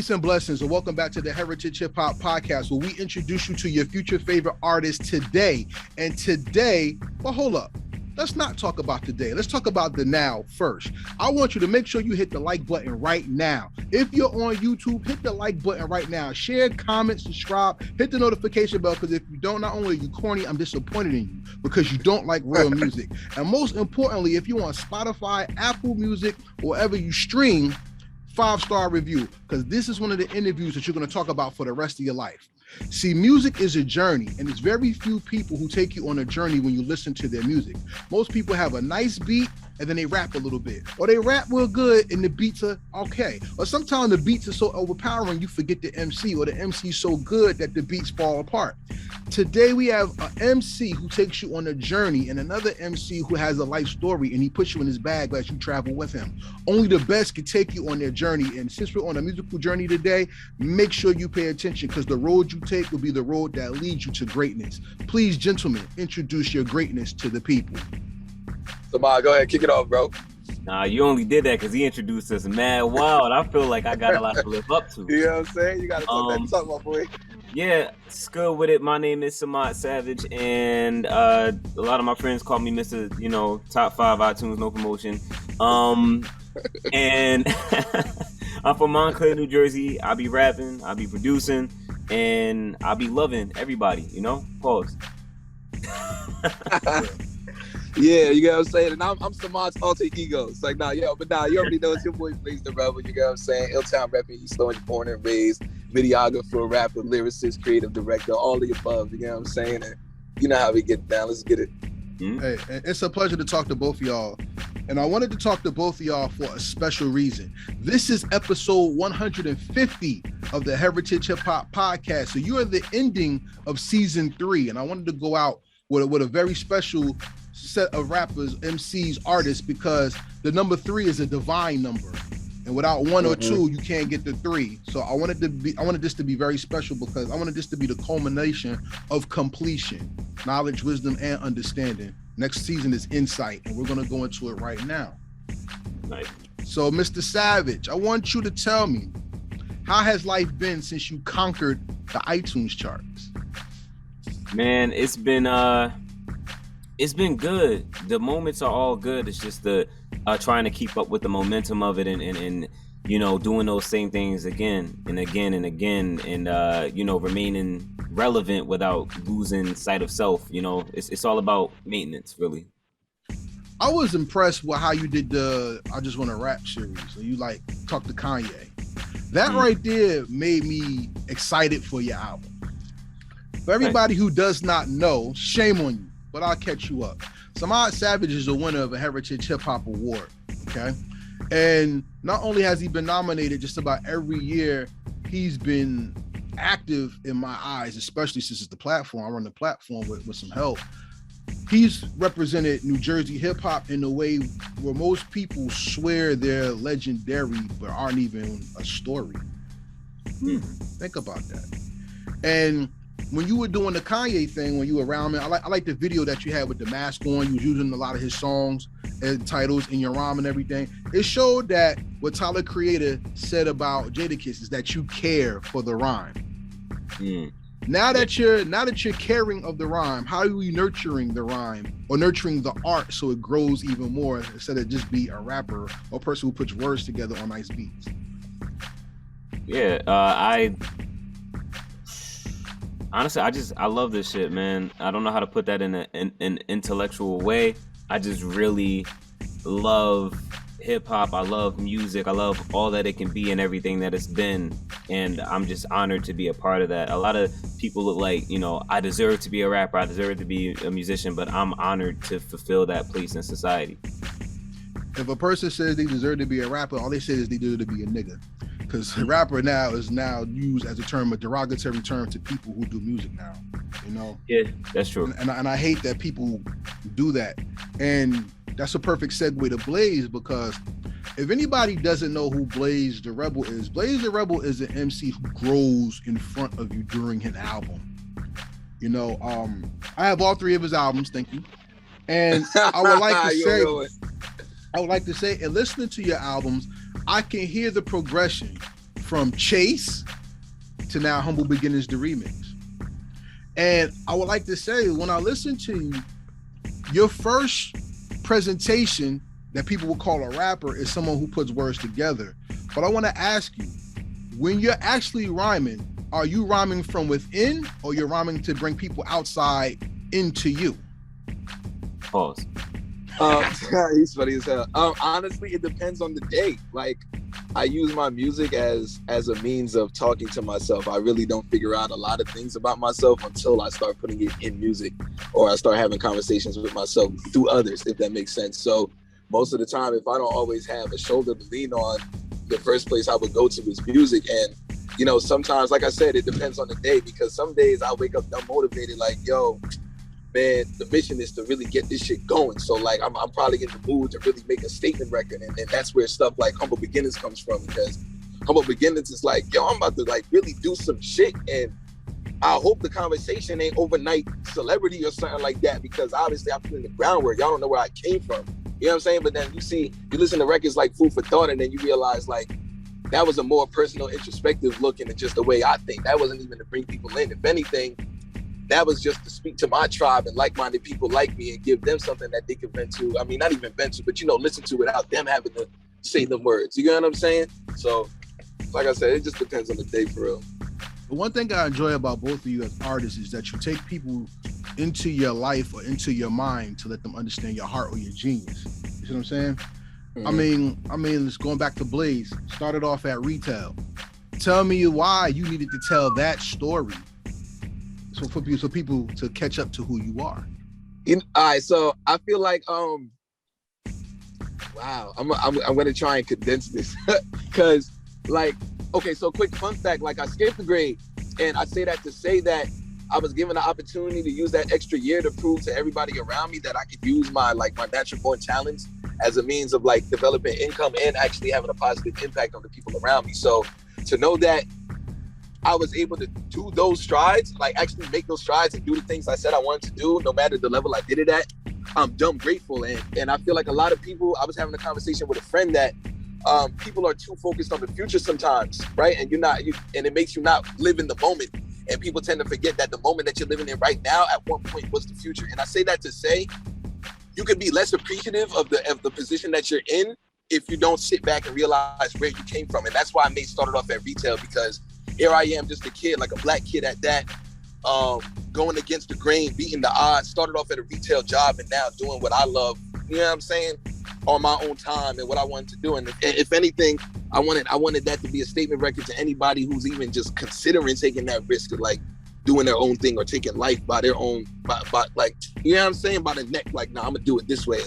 Peace and blessings, and welcome back to the Heritage Hip Hop Podcast, where we introduce you to your future favorite artists today. And today, well, hold up. Let's not talk about today. Let's talk about the now first. I want you to make sure you hit the like button right now. If you're on YouTube, hit the like button right now. Share, comment, subscribe, hit the notification bell, because if you don't, not only are you corny, I'm disappointed in you because you don't like real music. And most importantly, if you're on Spotify, Apple Music, wherever you stream, 5-star review, because this is one of the interviews that you're going to talk about for the rest of your life. See, music is a journey, and there's very few people who take you on a journey when you listen to their music. Most people have a nice beat and then they rap a little bit, or they rap real good and the beats are okay, or sometimes the beats are so overpowering you forget the MC, or the MC so good that the beats fall apart. Today we have an MC who takes you on a journey, and another MC who has a life story, and he puts you in his bag as you travel with him. Only the best can take you on their journey, and since we're on a musical journey today, make sure you pay attention, because the road you take will be the road that leads you to greatness. Please, gentlemen, introduce your greatness to the people. SAMAD, go ahead, kick it off, bro. Nah, you only did that because he introduced us mad wild. I feel like I got a lot to live up to. You know what I'm saying? You got to talk about, boy. Yeah, it's good with it. My name is SAMAD Savage, and a lot of my friends call me Mr. Top 5 iTunes, no promotion. And I'm from Montclair, New Jersey. I be rapping, I be producing, and I be loving everybody, Pause. Yeah, you know what I'm saying? And I'm SAMAD's alter ego. It's like, you already know it's your boy Blaze the Rebel, you know what I'm saying? Ill-Town rapping, East Orange, born and raised, videographer, rapper, lyricist, creative director, all the above, you know what I'm saying? And you know how we get down, let's get it. Hey, it's a pleasure to talk to both of y'all. And I wanted to talk to both of y'all for a special reason. This is episode 150 of the Heritage Hip Hop Podcast. So you are the ending of season 3. And I wanted to go out with a very special set of rappers, MCs, artists, because the number 3 is a divine number. And without 1 or 2, you can't get the 3. So I wanted this to be very special, because I wanted this to be the culmination of completion, knowledge, wisdom, and understanding. Next season is insight, and we're going to go into it right now. Nice. So, Mr. Savage, I want you to tell me, how has life been since you conquered the iTunes charts? Man, it's been good. The moments are all good. It's just the trying to keep up with the momentum of it, and doing those same things again and again and again, and remaining relevant without losing sight of self. It's all about maintenance, really. I was impressed with how you did the I Just Want to Rap series. So you talked to Kanye. That right there made me excited for your album. For everybody who does not know, shame on you, but I'll catch you up. SAMAD Savage is the winner of a Heritage Hip Hop Award, okay? And not only has he been nominated just about every year, he's been active in my eyes, especially since it's the platform. I run the platform with some help. He's represented New Jersey hip hop in a way where most people swear they're legendary but aren't even a story. Think about that. And when you were doing the Kanye thing, when you were around me, I like the video that you had with the mask on. You was using a lot of his songs and titles in your rhyme and everything. It showed that what Tyler Creator said about Jadakiss is that you care for the rhyme. Now that you're caring of the rhyme, how are you nurturing the rhyme or nurturing the art so it grows even more, instead of just be a rapper or person who puts words together on nice beats? Yeah, honestly, I love this shit, man. I don't know how to put that in an intellectual way. I just really love hip hop. I love music. I love all that it can be and everything that it's been. And I'm just honored to be a part of that. A lot of people look like, I deserve to be a rapper. I deserve to be a musician, but I'm honored to fulfill that place in society. If a person says they deserve to be a rapper, all they say is they deserve to be a nigga. Because rapper now is used as a derogatory term to people who do music now, Yeah, that's true. And I hate that people do that. And that's a perfect segue to Blaze, because if anybody doesn't know who Blaze the Rebel is an MC who grows in front of you during his album. I have all 3 of his albums, thank you. And I would like to say, in listening to your albums, I can hear the progression from Chase to now Humble Beginnings, the remix. And I would like to say, when I listen to you, your first presentation that people would call a rapper is someone who puts words together. But I want to ask you, when you're actually rhyming, are you rhyming from within, or you're rhyming to bring people outside into you? Pause. He's funny as hell. Honestly, it depends on the day. Like, I use my music as a means of talking to myself. I really don't figure out a lot of things about myself until I start putting it in music, or I start having conversations with myself through others, if that makes sense. So most of the time, if I don't always have a shoulder to lean on, the first place I would go to is music. And, you know, sometimes, like I said, it depends on the day, because some days I wake up unmotivated, like, yo, man, the mission is to really get this shit going. So like, I'm probably in the mood to really make a statement record. And that's where stuff like Humble Beginnings comes from, because Humble Beginnings is like, yo, I'm about to like really do some shit. And I hope the conversation ain't overnight celebrity or something like that, because obviously I put in the groundwork. Y'all don't know where I came from. You know what I'm saying? But then you listen to records like Food for Thought, and then you realize like, that was a more personal, introspective look into just the way I think. That wasn't even to bring people in. If anything, that was just to speak to my tribe and like-minded people like me and give them something that they could vent to. I mean, not even vent to, but, you know, listen to without them having to say the words. You know what I'm saying? So, like I said, it just depends on the day for real. The one thing I enjoy about both of you as artists is that you take people into your life or into your mind to let them understand your heart or your genius. You see what I'm saying? Mm-hmm. I mean, let's going back to Blaze, started off at retail. Tell me why you needed to tell that story. So for people to catch up to who you are. All right, so I feel like wow, I'm gonna try and condense this, because like, okay, so quick fun fact, like I skipped the grade, and I say that to say that I was given the opportunity to use that extra year to prove to everybody around me that I could use my natural born talents as a means of like developing income and actually having a positive impact on the people around me. So to know that I was able to do those strides, like actually make those strides and do the things I said I wanted to do, no matter the level I did it at, I'm dumb grateful. And I feel like a lot of people, I was having a conversation with a friend that people are too focused on the future sometimes, right? And and it makes you not live in the moment. And people tend to forget that the moment that you're living in right now at one point was the future. And I say that to say, you could be less appreciative of the position that you're in if you don't sit back and realize where you came from. And that's why I started off at retail, because here I am, just a kid, like a black kid at that, going against the grain, beating the odds, started off at a retail job and now doing what I love, you know what I'm saying, on my own time and what I wanted to do. And if anything, I wanted that to be a statement record to anybody who's even just considering taking that risk of like doing their own thing or taking life by their own, by like, you know what I'm saying, by the neck, like, nah, I'm gonna do it this way.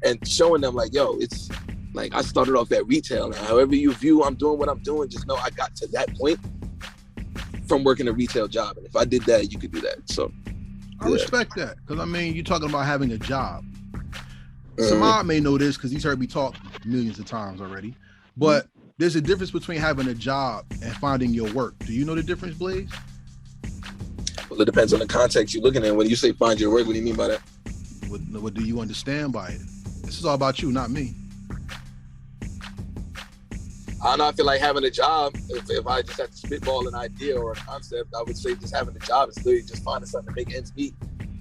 And showing them like, yo, it's like, I started off at retail, and however you view I'm doing what I'm doing, just know I got to that point from working a retail job. And if I did that, you could do that. So I respect that, because I mean, you're talking about having a job. Samad may know this because he's heard me talk millions of times already, but there's a difference between having a job and finding your work. Do you know the difference, Blaze? Well, it depends on the context you're looking at. When you say find your work, what do you mean by that? What do you understand by it? This is all about you, not me. I don't know. I feel like having a job, if I just had to spitball an idea or a concept, I would say just having a job is literally just finding something to make ends meet.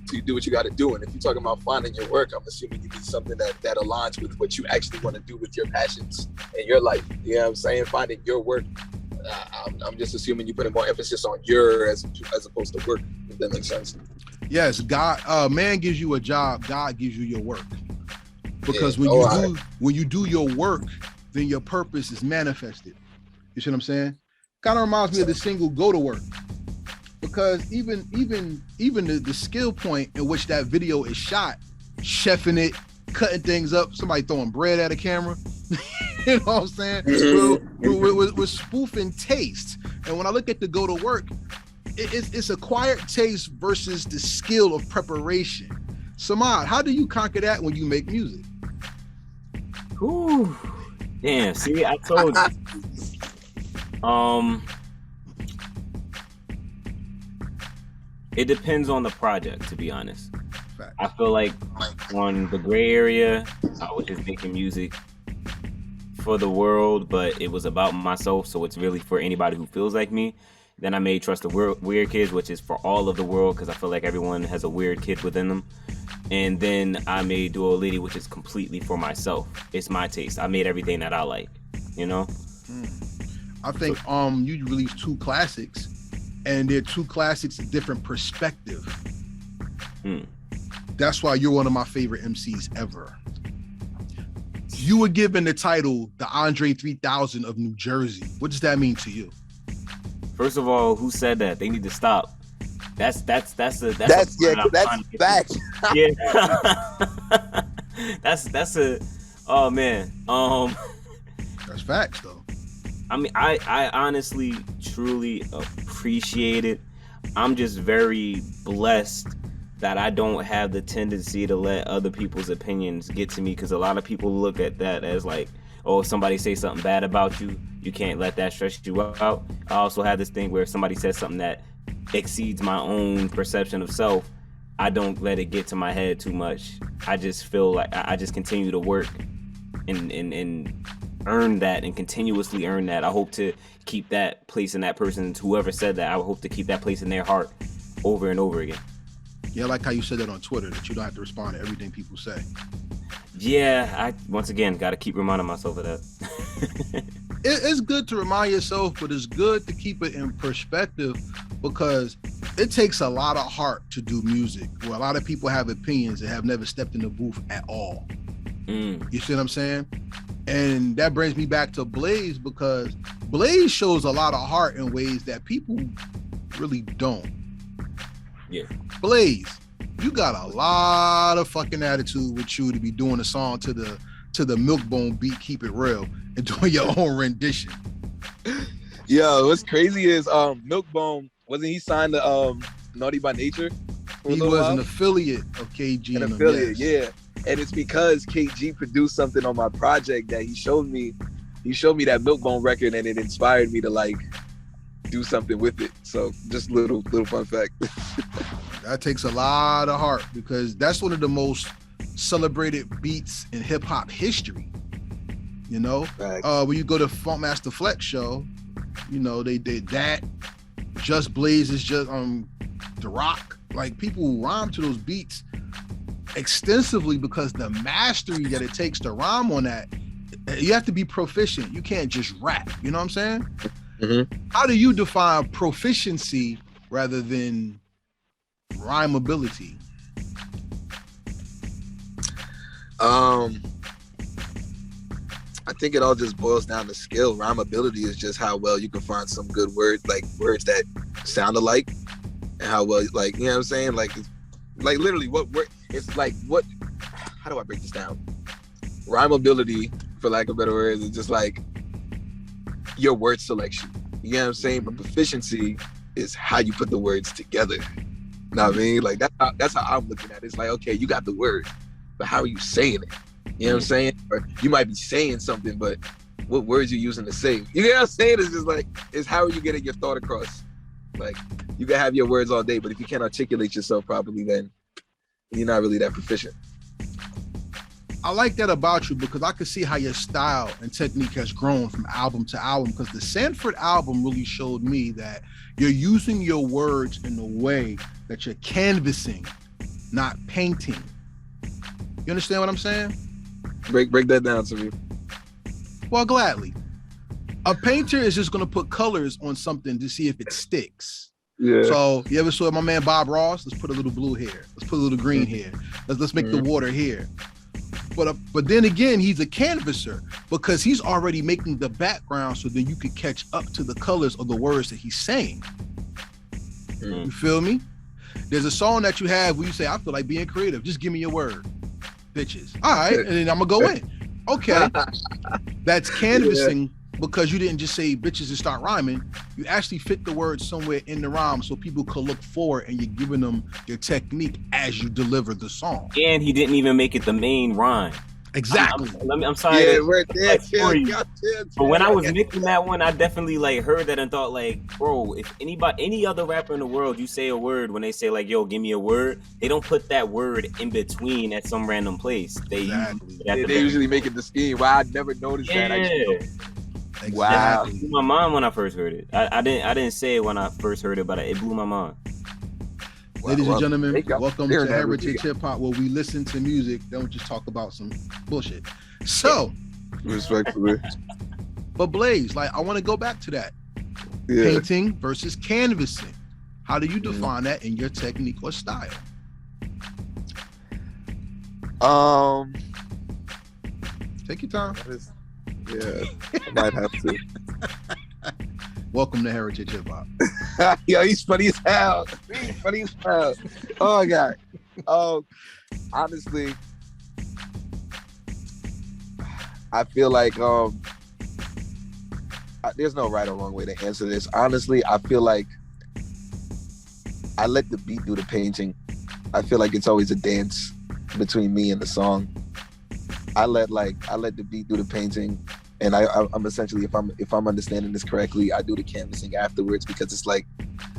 So you do what you got to do. And if you're talking about finding your work, I'm assuming you need something that aligns with what you actually want to do with your passions in your life. You know what I'm saying? Finding your work. I'm just assuming you putting more emphasis on your as opposed to work, if that makes sense. Yes, God, man gives you a job, God gives you your work. Because when you do your work, then your purpose is manifested. You see what I'm saying? Kind of reminds me of the single Go to Work. Because even the skill point in which that video is shot, chefing it, cutting things up, somebody throwing bread at a camera, you know what I'm saying? We're spoofing taste. And when I look at the Go to Work, it's acquired taste versus the skill of preparation. Samad, how do you conquer that when you make music? Ooh, damn, see, I told you. It depends on the project, to be honest. Fact. I feel like on the gray area, I was just making music for the world, but it was about myself, so it's really for anybody who feels like me. Then I made Trust the Weird Kids, which is for all of the world, because I feel like everyone has a weird kid within them. And then I made Duo-Litty, which is completely for myself. It's my taste. I made everything that I like, you know? I think you released 2 classics, and they're 2 classics, a different perspective. That's why you're one of my favorite MCs ever. You were given the title, the Andre 3000 of New Jersey. What does that mean to you? First of all, who said that? They need to stop. That's facts. Yeah. that's a, oh man. That's facts though. I mean, I honestly, truly appreciate it. I'm just very blessed that I don't have the tendency to let other people's opinions get to me, because a lot of people look at that as like, oh, if somebody say something bad about you, you can't let that stress you out. I also have this thing where if somebody says something that exceeds my own perception of self, I don't let it get to my head too much. I just feel like I just continue to work and earn that, and continuously earn that. I hope to keep that place in that person, whoever said that, I would hope to keep that place in their heart over and over again. Yeah, I like how you said that on Twitter, that you don't have to respond to everything people say. Yeah, I once again got to keep reminding myself of that. It's good to remind yourself, but it's good to keep it in perspective, because it takes a lot of heart to do music, where a lot of people have opinions and have never stepped in the booth at all. You see what I'm saying? And that brings me back to Blaze, because Blaze shows a lot of heart in ways that people really don't. Yeah. Blaze, you got a lot of fucking attitude with you to be doing a song to the Milkbone beat, Keep It Real, and doing your own rendition. Yo, what's crazy is Milkbone, wasn't he signed to Naughty by Nature? He was an affiliate of KG. An affiliate, yeah. And it's because KG produced something on my project that he showed me that Milkbone record, and it inspired me to like do something with it. So just little fun fact. That takes a lot of heart, because that's one of the most celebrated beats in hip hop history. You know, when you go to Funkmaster Flex show, you know, they did that. Just Blaze is just The Rock. Like, people rhyme to those beats extensively, because the mastery that it takes to rhyme on that, you have to be proficient. You can't just rap. You know what I'm saying? Mm-hmm. How do you define proficiency rather than rhymability? I think it all just boils down to skill. Rhymability is just how well you can find some good words, like words that sound alike, and how well, like, you know what I'm saying? Like, it's, like literally what word, it's like what, how do I break this down? Rhymability, for lack of better words, is just like your word selection. You know what I'm saying? But proficiency is how you put the words together. You know what I mean? Like, that's how I'm looking at it. It's like, okay, you got the word, but how are you saying it? You know what I'm saying? Or you might be saying something, but what words you using to say? You know what I'm saying? It's just like, it's how are you getting your thought across? Like, you can have your words all day, but if you can't articulate yourself properly, then you're not really that proficient. I like that about you, because I can see how your style and technique has grown from album to album, because the Sanford album really showed me that you're using your words in a way that you're canvassing, not painting. You understand what I'm saying? Break that down to me. Well, gladly. A painter is just going to put colors on something to see if it sticks. Yeah. So you ever saw my man Bob Ross? Let's put a little blue here. Let's put a little green here. Let's make the water here. But then again, he's a canvasser, because he's already making the background so then you can catch up to the colors of the words that he's saying. You feel me? There's a song that you have where you say, I feel like being creative. Just give me your word. Bitches. All right. And then I'm going to go in. Okay. That's canvassing, because you didn't just say bitches and start rhyming. You actually fit the word somewhere in the rhyme so people could look forward, and you're giving them your technique as you deliver the song. And he didn't even make it the main rhyme. Exactly. I'm sorry. Yeah, to, we're there. like, for you. But when I was Yeah. mixing that one, I definitely like heard that and thought like, bro, if any other rapper in the world, you say a word when they say like, yo, give me a word, they don't put that word in between at some random place. They Exactly. usually at the They very usually make it the scheme. Wow, I never noticed that. yeah. Wow. It blew my mind when I first heard it. I didn't say it when I first heard it, but it blew my mind. Ladies and gentlemen, thank y'all for welcome to sharing that with Heritage me. Hip Hop, where we listen to music, don't just talk about some bullshit. So, Respectfully. but Blaze, like, I want to go back to that. Yeah. Painting versus canvassing. How do you define that in your technique or style? Take your time. Yeah, I might have to. Welcome to Heritage Hip Hop. Yo, he's funny as hell. He's funny as hell. Oh my god. Honestly, I feel like there's no right or wrong way to answer this. Honestly, I feel like I let the beat do the painting. I feel like it's always a dance between me and the song. I let the beat do the painting, and I'm essentially, if I'm understanding this correctly, I do the canvassing afterwards, because it's like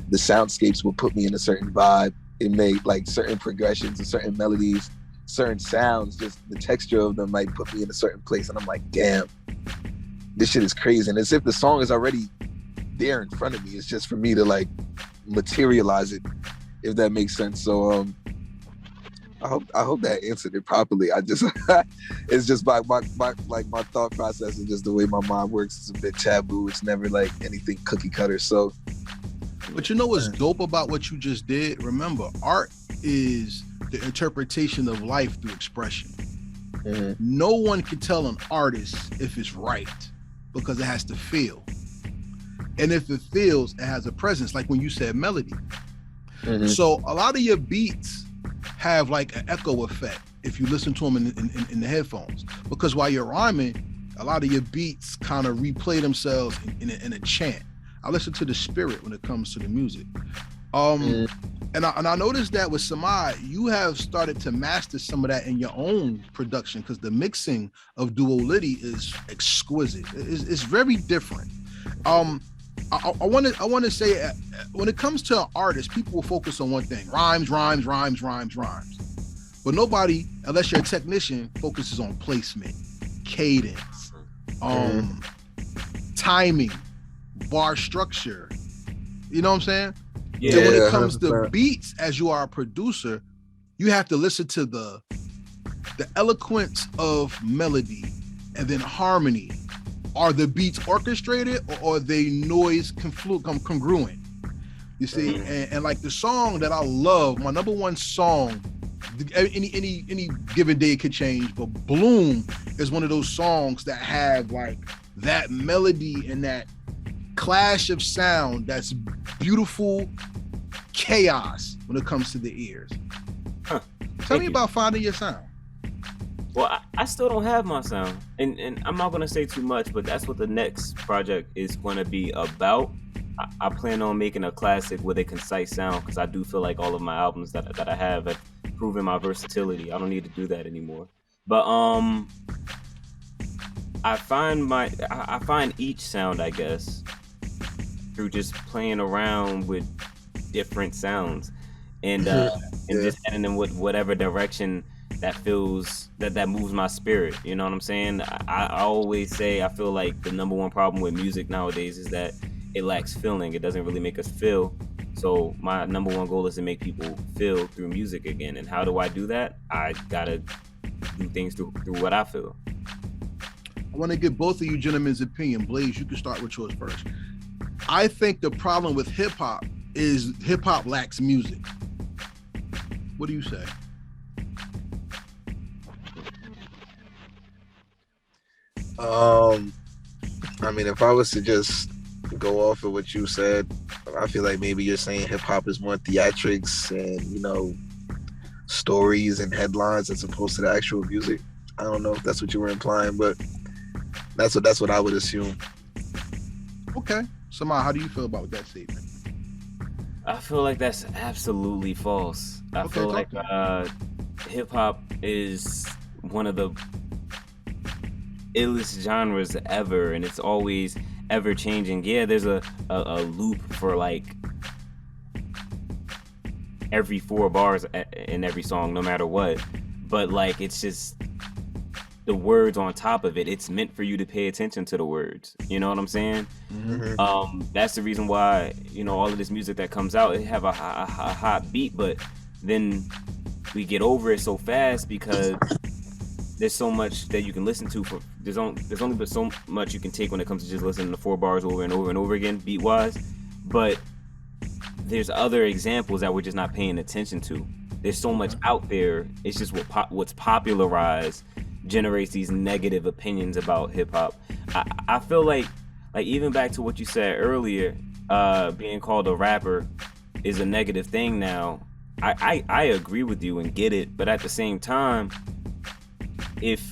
the soundscapes will put me in a certain vibe. It may, like, certain progressions and certain melodies, certain sounds, just the texture of them might put me in a certain place, and I'm like, damn, this shit is crazy. And as if the song is already there in front of me. It's just for me to like materialize it, if that makes sense. So I hope that answered it properly. I just it's just my thought process and just the way my mind works is a bit taboo. It's never like anything cookie cutter. So, but you know what's dope about what you just did? Remember, art is the interpretation of life through expression. Mm-hmm. No one can tell an artist if it's right, because it has to feel. And if it feels, it has a presence, like when you said melody. Mm-hmm. So a lot of your beats have like an echo effect if you listen to them in the headphones, because while you're rhyming, a lot of your beats kind of replay themselves in a chant. I listen to the spirit when it comes to the music. And I noticed that with SAMAD, you have started to master some of that in your own production, because the mixing of Duo-Litty is exquisite. It's very different. I want to say, when it comes to an artist, people will focus on one thing: rhymes. But nobody, unless you're a technician, focuses on placement, cadence, timing, bar structure. You know what I'm saying? Yeah. And when it comes 100%. To beats, as you are a producer, you have to listen to the eloquence of melody and then harmony. Are the beats orchestrated, or are they noise congruent? You see, and like the song that I love, my number one song, any given day it could change, but Bloom is one of those songs that have like that melody and that clash of sound that's beautiful chaos when it comes to the ears. Tell me about finding your sound. Well, I still don't have my sound, and I'm not gonna say too much, but that's what the next project is gonna be about. I plan on making a classic with a concise sound, because I do feel like all of my albums that I have proven my versatility. I don't need to do that anymore. But I find each sound, I guess, through just playing around with different sounds, and just heading in with whatever direction that feels that moves my spirit. You know what I'm saying? I always say I feel like the number one problem with music nowadays is that it lacks feeling. It doesn't really make us feel. So my number one goal is to make people feel through music again. And how do I do that? I gotta do things through what I feel. I want to get both of you gentlemen's opinion. Blaze, you can start with yours first. I think the problem with hip hop is hip hop lacks music. What do you say? I mean, if I was to just go off of what you said, I feel like maybe you're saying hip hop is more theatrics and, you know, stories and headlines as opposed to the actual music. I don't know if that's what you were implying, but that's what I would assume. Okay. SAMAD, how do you feel about that statement? I feel like that's absolutely false. I feel like hip hop is one of the illest genres ever, and it's always ever changing. Yeah, there's a loop for like every 4 bars in every song, no matter what. But like, it's just the words on top of it. It's meant for you to pay attention to the words. You know what I'm saying? That's the reason why, you know, all of this music that comes out, it have a hot beat, but then we get over it so fast because there's so much that you can listen to. There's only but so much you can take when it comes to just listening to 4 bars over and over and over again, beat wise. But there's other examples that we're just not paying attention to. There's so much out there. It's just what's popularized generates these negative opinions about hip hop. I feel like even back to what you said earlier, being called a rapper is a negative thing now. I agree with you and get it, but at the same time, if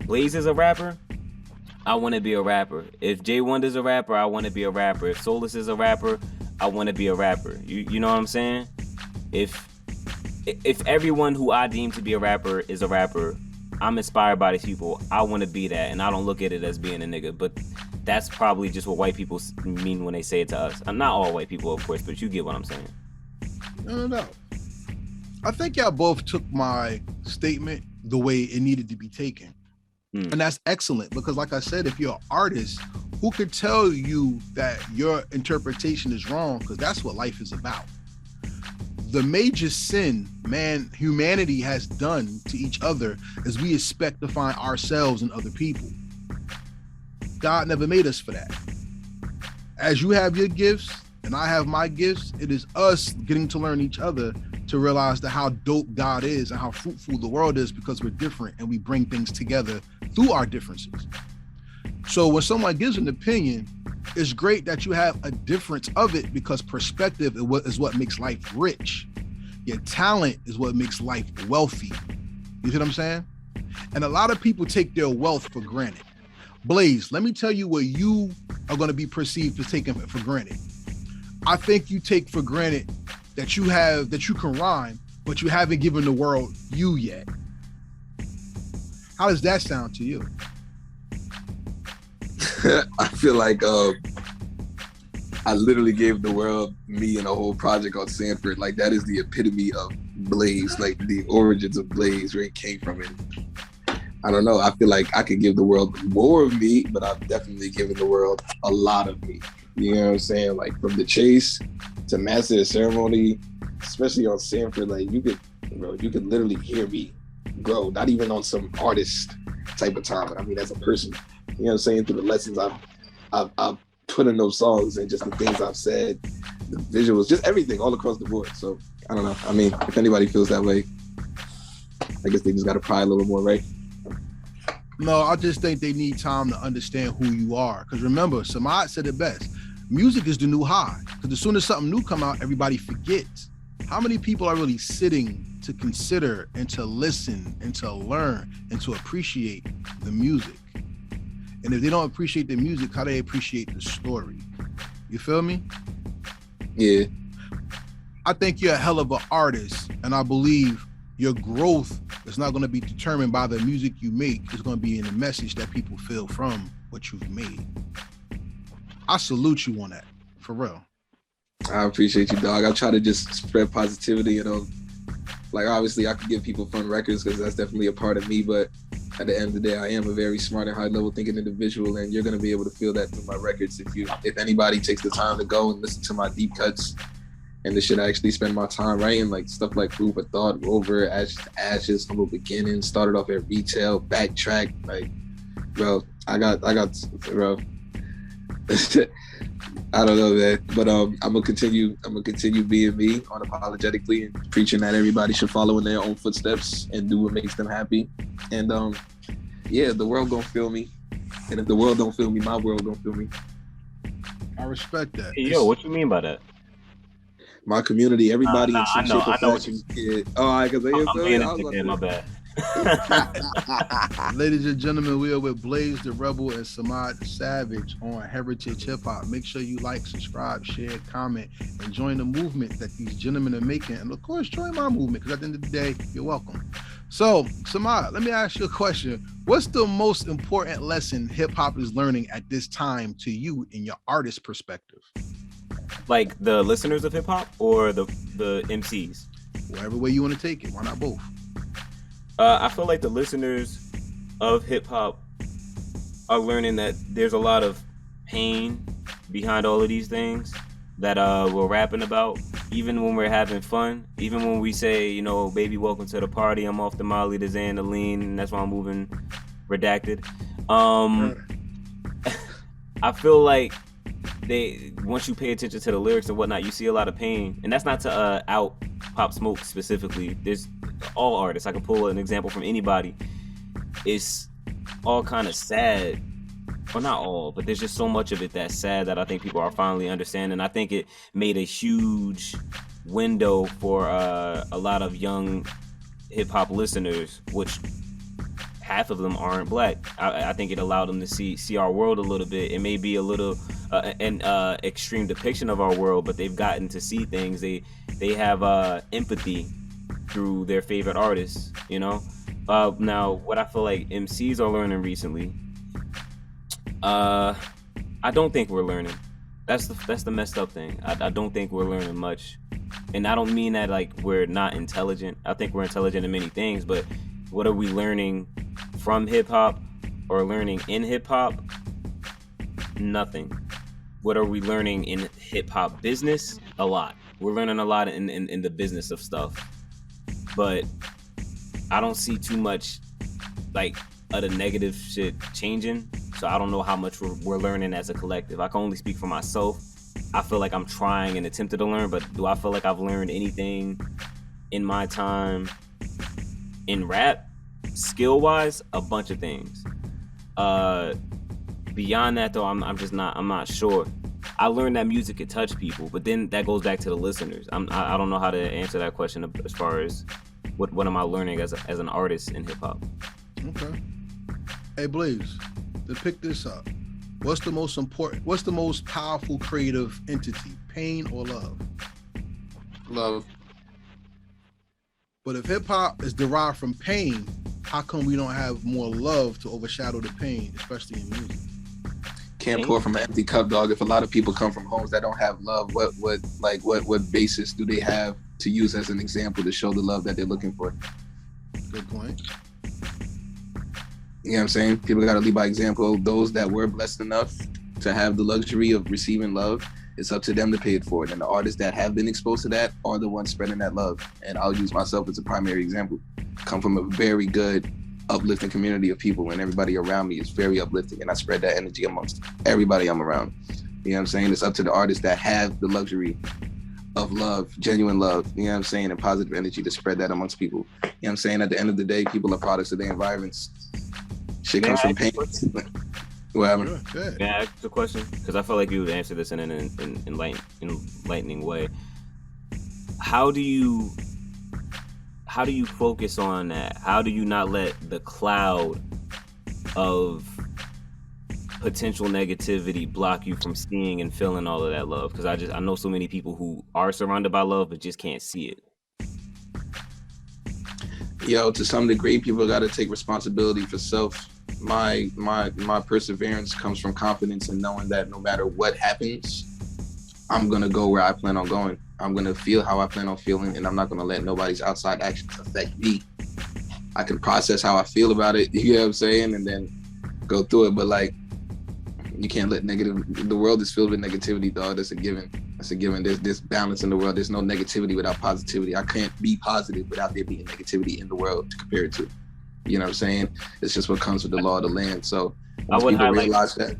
Blaze is a rapper, I want to be a rapper. If Jay Wonder's a rapper, I want to be a rapper. If Solus is a rapper, I want to be a rapper. You know what I'm saying? If everyone who I deem to be a rapper is a rapper, I'm inspired by these people. I want to be that, and I don't look at it as being a nigga. But that's probably just what white people mean when they say it to us. Not all white people, of course, but you get what I'm saying. No. I think y'all both took my statement the way it needed to be taken. And that's excellent, because like I said, if you're an artist, who could tell you that your interpretation is wrong? Because that's what life is about. The major sin humanity has done to each other is we expect to find ourselves in other people. God never made us for that. As you have your gifts and I have my gifts, it is us getting to learn each other to realize that how dope God is and how fruitful the world is, because we're different and we bring things together through our differences. So when someone gives an opinion, it's great that you have a difference of it, because perspective is what makes life rich. Your talent is what makes life wealthy. You see what I'm saying? And a lot of people take their wealth for granted. Blaze, let me tell you what you are going to be perceived as taking for granted. I think you take for granted that you can rhyme, but you haven't given the world you yet. How does that sound to you? I feel like I literally gave the world me and a whole project on Sanford. Like, that is the epitome of Blaze, like the origins of Blaze, where it came from. And I don't know, I feel like I could give the world more of me, but I've definitely given the world a lot of me. You know what I'm saying? Like, from the chase to Master of Ceremony, especially on Sanford, like you could literally hear me grow, not even on some artist type of time, but I mean as a person. You know what I'm saying? Through the lessons I've put in those songs, and just the things I've said, the visuals, just everything all across the board. So I don't know. I mean, if anybody feels that way, I guess they just got to pry a little more, right? No, I just think they need time to understand who you are. Because remember, Samad said it best. Music is the new high. Because as soon as something new come out, everybody forgets. How many people are really sitting to consider and to listen and to learn and to appreciate the music? And if they don't appreciate the music, how they appreciate the story? You feel me? Yeah. I think you're a hell of an artist, and I believe your growth is not going to be determined by the music you make. It's going to be in the message that people feel from what you've made. I salute you on that, for real. I appreciate you, dog. I try to just spread positivity, and like, obviously I could give people fun records because that's definitely a part of me, but at the end of the day, I am a very smart and high level thinking individual, and you're going to be able to feel that through my records if anybody takes the time to go and listen to my deep cuts and the shit I actually spend my time writing, like stuff like Food for Thought, Rover, Ashes to Ashes, Humble Beginnings, started off at Retail, Backtrack, like, bro, I got, bro. I don't know, man, but I'm gonna continue being me unapologetically and preaching that everybody should follow in their own footsteps and do what makes them happy. And yeah, the world gonna feel me, and if the world don't feel me, my world gonna feel me. I respect that. Hey, yo, what you mean by that? My community, everybody in some shape or I know fashion. Yeah. Oh, I can say it. I'm being a dickhead, my bad. Ladies and gentlemen, we are with Blaze the Rebel and Samad the Savage on Heritage Hip Hop. Make sure you like, subscribe, share, comment, and join the movement that these gentlemen are making. And of course, join my movement, because at the end of the day, you're welcome. So, Samad, let me ask you a question. What's the most important lesson hip hop is learning at this time to you in your artist perspective? Like the listeners of hip hop or the MCs? Whatever way you want to take it. Why not both? I feel like the listeners of hip hop are learning that there's a lot of pain behind all of these things that we're rapping about. Even when we're having fun, even when we say, you know, baby, welcome to the party, I'm off the Molly, the Xan, the lean, and that's why I'm moving redacted. I feel like once you pay attention to the lyrics and whatnot, you see a lot of pain, and that's not to out Pop Smoke specifically. There's all artists. I can pull an example from anybody. It's all kind of sad, or not all, but there's just so much of it that's sad that I think people are finally understanding. I think it made a huge window for a lot of young hip hop listeners, which half of them aren't black. I think it allowed them to see our world a little bit. It may be a little an extreme depiction of our world, but they've gotten to see things. They have empathy through their favorite artists, you know. Now, what I feel like MCs are learning recently, I don't think we're learning. That's the messed up thing. I don't think we're learning much, and I don't mean that like we're not intelligent. I think we're intelligent in many things, but what are we learning from hip hop or learning in hip hop? Nothing. What are we learning in hip hop business? A lot. We're learning a lot in the business of stuff, but I don't see too much like of the negative shit changing. So I don't know how much we're learning as a collective. I can only speak for myself. I feel like I'm trying and attempted to learn, but do I feel like I've learned anything in my time in rap? Skill wise, a bunch of things. Beyond that though, I'm not sure. I learned that music could touch people, but then that goes back to the listeners. I don't know how to answer that question as far as what am I learning as an artist in hip hop. Okay. Hey Blaze, to pick this up, what's the most powerful creative entity, pain or love? Love. But if hip hop is derived from pain, how come we don't have more love to overshadow the pain, especially in music? Can't pour from an empty cup, dog. If a lot of people come from homes that don't have love, what basis do they have to use as an example to show the love that they're looking for? Good point. You know what I'm saying? People got to lead by example. Those that were blessed enough to have the luxury of receiving love, it's up to them to pay it forward. And the artists that have been exposed to that are the ones spreading that love. And I'll use myself as a primary example. Come from a very good, uplifting community of people, and everybody around me is very uplifting. And I spread that energy amongst everybody I'm around. You know what I'm saying? It's up to the artists that have the luxury of love, genuine love, you know what I'm saying, and positive energy to spread that amongst people. You know what I'm saying? At the end of the day, people are products of their enlightens. Shit comes from pain. Whatever. Sure, Can I ask the question? Because I feel like you would answer this in an enlightening way. How do you focus on that? How do you not let the cloud of potential negativity block you from seeing and feeling all of that love? Because I know so many people who are surrounded by love but just can't see it. Yo, to some degree, people got to take responsibility for self. My perseverance comes from confidence in knowing that no matter what happens, I'm gonna go where I plan on going. I'm gonna feel how I plan on feeling, and I'm not gonna let nobody's outside actions affect me. I can process how I feel about it, you know what I'm saying, and then go through it. But like, you can't let the world is filled with negativity, dog. That's a given. There's balance in the world. There's no negativity without positivity. I can't be positive without there being negativity in the world to compare it to. You know what I'm saying? It's just what comes with the law of the land. So I would realize that.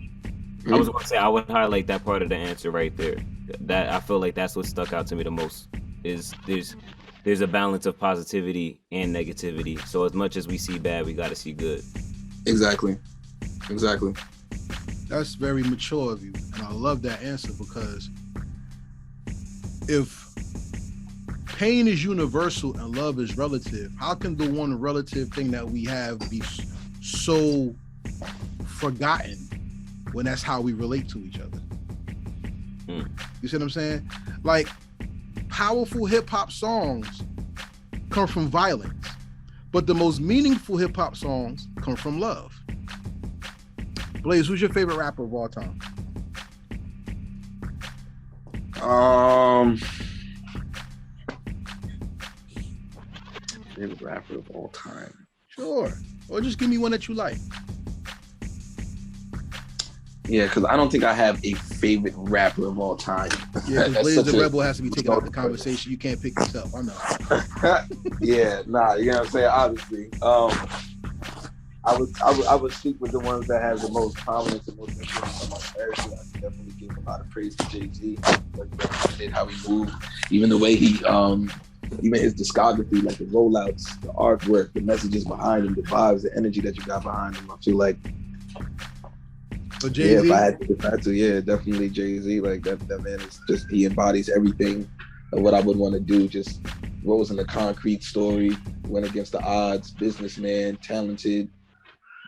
I was going to say, I would highlight that part of the answer right there. That I feel like that's what stuck out to me the most. Is there's a balance of positivity and negativity. So as much as we see bad, we got to see good. Exactly. That's very mature of you, and I love that answer, because if pain is universal and love is relative, how can the one relative thing that we have be so forgotten when that's how we relate to each other? You see what I'm saying? Like, powerful hip hop songs come from violence, But the most meaningful hip hop songs come from love. Blaze, who's your favorite rapper of all time? Favorite rapper of all time. Sure. Or just give me one that you like. Yeah, because I don't think I have a favorite rapper of all time. Yeah, because Blaze the Rebel has to be taken out of the conversation. You can't pick this up. I know. Yeah, nah, you know what I'm saying? Obviously. I would speak with the ones that have the most prominence and most influence on my character. I can definitely give a lot of praise to Jay-Z. How he moved, even the way he even his discography, like the rollouts, the artwork, the messages behind him, the vibes, the energy that you got behind him. I feel like So Jay-Z? Yeah, if I had to, yeah, definitely Jay-Z. Like that man is just, he embodies everything of what I would want to do. Just rose in the concrete story, went against the odds, businessman, talented,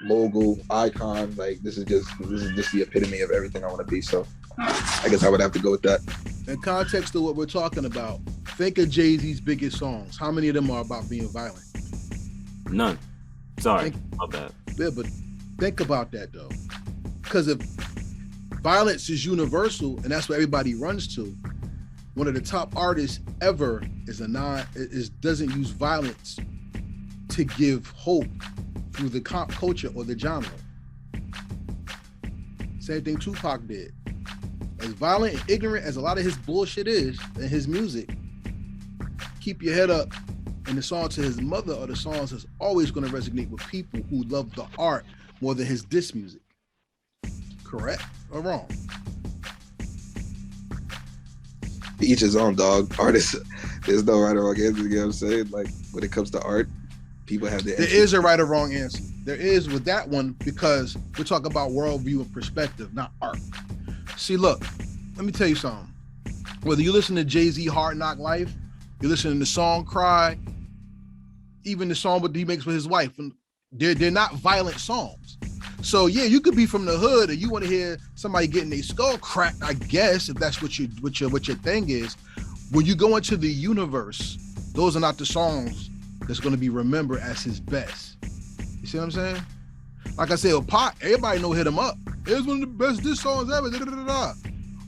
mogul, icon. Like this is just the epitome of everything I want to be. So I guess I would have to go with that. In context of what we're talking about, think of Jay-Z's biggest songs. How many of them are about being violent? None. Sorry about that. Yeah, but think about that though. Because if violence is universal and that's what everybody runs to, one of the top artists ever doesn't use violence to give hope through the culture or the genre. Same thing Tupac did. As violent and ignorant as a lot of his bullshit is in his music, Keep Your Head Up and the song to his mother are the songs that's always going to resonate with people who love the art more than his diss music. Correct or wrong? Each his own, dog. Artists, there's no right or wrong answer, you know what I'm saying? Like when it comes to art, people have their There is a right or wrong answer. There is with that one because we're talking about worldview and perspective, not art. See, look, let me tell you something. Whether you listen to Jay-Z Hard Knock Life, you're listening to the song Cry, even the song that he makes with his wife, and they're not violent songs. So yeah, you could be from the hood and you want to hear somebody getting their skull cracked, I guess, if that's what your thing is. When you go into the universe, those are not the songs that's going to be remembered as his best. You see what I'm saying? Like I said, with Pac, everybody know Hit 'Em Up. It's one of the best diss songs ever.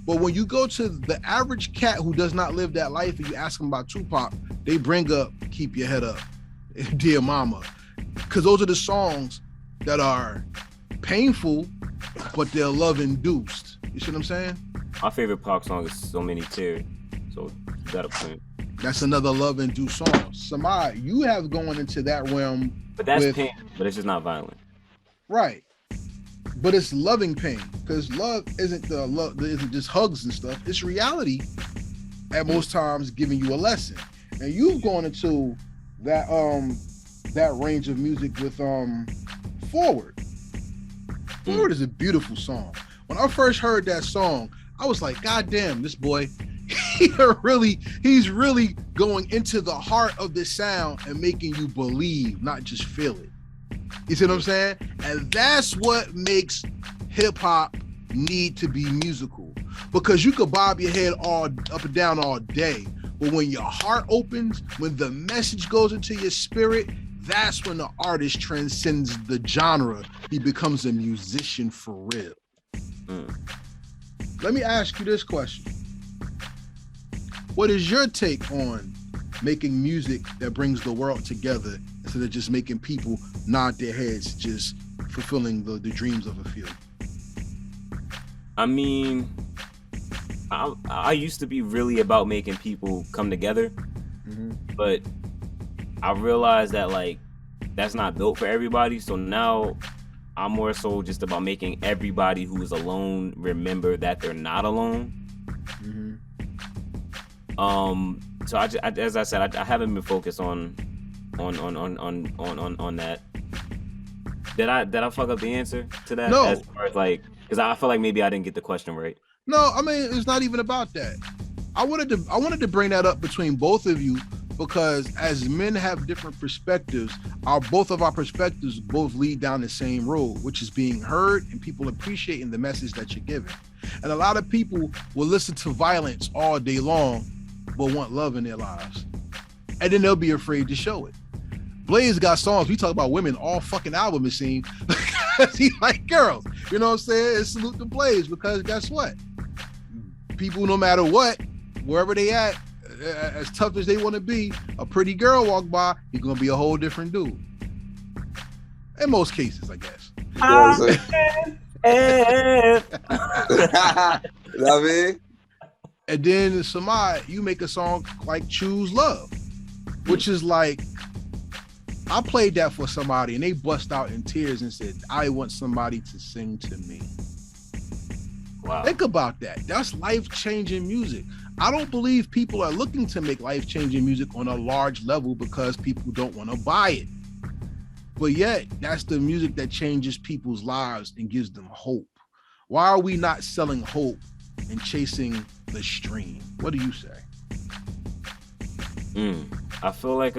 But when you go to the average cat who does not live that life and you ask them about Tupac, they bring up Keep Your Head Up, Dear Mama, because those are the songs that are painful, but they're love-induced. You see what I'm saying? My favorite Pac song is So Many Tears. So you got a point. That's another love-induced song. Samad, you have going into that realm. But that's pain, but it's just not violent. Right. But it's loving pain, because love isn't just hugs and stuff. It's reality at most times giving you a lesson. And you've gone into that that range of music with Forward. Forward is a beautiful song. When I first heard that song, I was like, God damn, this boy, he's really going into the heart of the sound and making you believe, not just feel it. You see what I'm saying? And that's what makes hip hop need to be musical, because you could bob your head all up and down all day, but when your heart opens, when the message goes into your spirit, that's when the artist transcends the genre. He becomes a musician for real. Let me ask you this question. What is your take on making music that brings the world together instead of just making people nod their heads, just fulfilling the dreams of a few? I mean, I used to be really about making people come together, but I realized that like that's not built for everybody. So now I'm more so just about making everybody who is alone remember that they're not alone. So I as I said, I haven't been focused on that. Did I fuck up the answer to that? No. As far as like, because I feel like maybe I didn't get the question right. No, I mean, it's not even about that. I wanted to bring that up between both of you, because as men have different perspectives, both of our perspectives both lead down the same road, which is being heard and people appreciating the message that you're giving. And a lot of people will listen to violence all day long, but want love in their lives. And then they'll be afraid to show it. Blaze got songs. We talk about women all fucking album, it seems. He like girls. You know what I'm saying? And salute to Blaze, because guess what? People, no matter what, wherever they at, as tough as they want to be, a pretty girl walk by, he's gonna be a whole different dude. In most cases, I guess. You know what I mean? And then Samad, you make a song like Choose Love, which is like, I played that for somebody and they bust out in tears and said, I want somebody to sing to me. Wow. Think about that. That's life-changing music. I don't believe people are looking to make life-changing music on a large level because people don't want to buy it. But yet, that's the music that changes people's lives and gives them hope. Why are we not selling hope and chasing the stream? What do you say? I feel like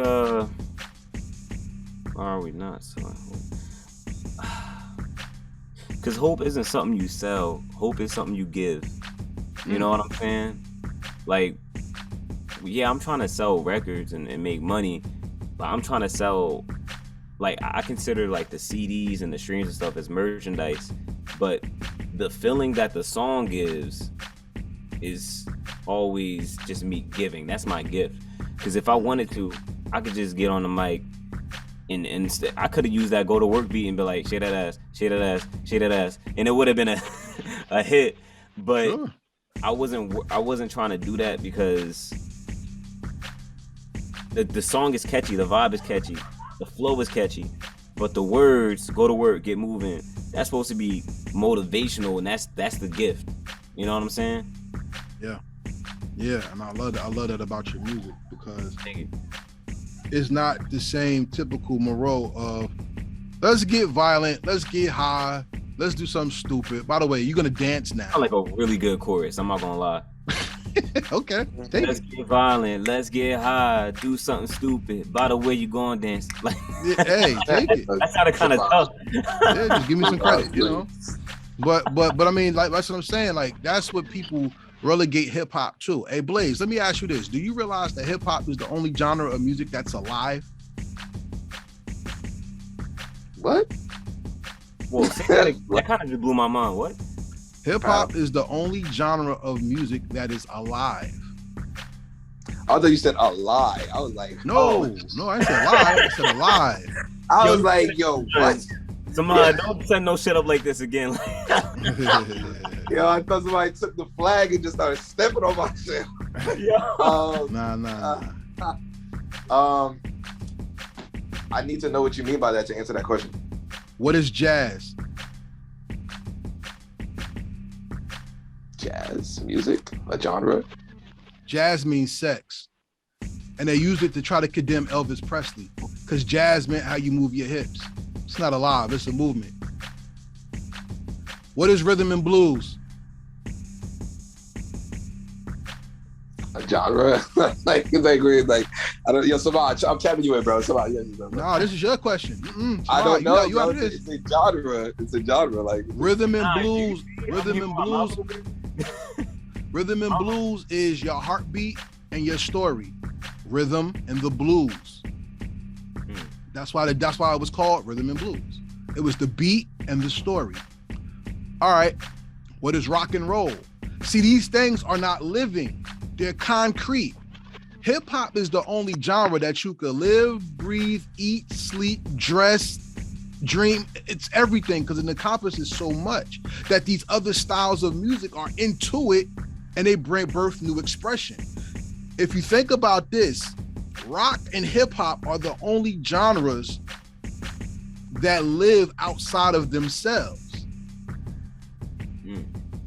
why are we not selling hope? Because hope isn't something you sell. Hope is something you give. You know what I'm saying? Like, yeah, I'm trying to sell records and make money, but I'm trying to sell, like, I consider like the CDs and the streams and stuff as merchandise, but the feeling that the song gives is always just me giving. That's my gift. Because if I wanted to, I could just get on the mic and instead I could have used that go to work beat and be like, shake that ass, shake that ass, shake that ass, and it would have been a hit. But sure. I wasn't trying to do that because the song is catchy, the vibe is catchy, the flow is catchy, but the words, go to work, get moving, that's supposed to be motivational, and that's the gift. You know what I'm saying? Yeah, and I love that about your music, because it's not the same typical Moreau of let's get violent, let's get high, let's do something stupid. By the way, you're gonna dance now. I like a really good chorus, I'm not gonna lie. Okay. Let's get violent, let's get high, do something stupid. By the way, you gonna dance. Like, hey, take it. That's how kind of tough. Yeah, just give me some credit, you know. But I mean, like, that's what I'm saying. Like, that's what people relegate hip hop to. Hey, Blaze, let me ask you this: do you realize that hip hop is the only genre of music that's alive? What? Well, that kind of just blew my mind. What? Hip hop is the only genre of music that is alive. I thought you said alive. I was like, no, I ain't said alive. I said alive. I was like, yo, what? Somebody don't set no shit up like this again. Yo, I thought somebody took the flag and just started stepping on my shit. Nah. I need to know what you mean by that to answer that question. What is jazz? Jazz music, a genre. Jazz means sex, and they used it to try to condemn Elvis Presley because jazz meant how you move your hips. It's not alive, it's a movement. What is rhythm and blues? A genre. like I don't. Yo, Samad, I'm tapping you in, bro. Samad, yeah, no, this is your question. Samad, I don't know. You have this. It's a genre. It's a genre. Like rhythm and blues. Rhythm and blues is your heartbeat and your story. Rhythm and the blues. That's why it was called rhythm and blues. It was the beat and the story. All right, what is rock and roll? See, these things are not living. They're concrete. Hip hop is the only genre that you could live, breathe, eat, sleep, dress, dream. It's everything, because it encompasses so much that these other styles of music are into it and they bring birth new expression. If you think about this, rock and hip hop are the only genres that live outside of themselves.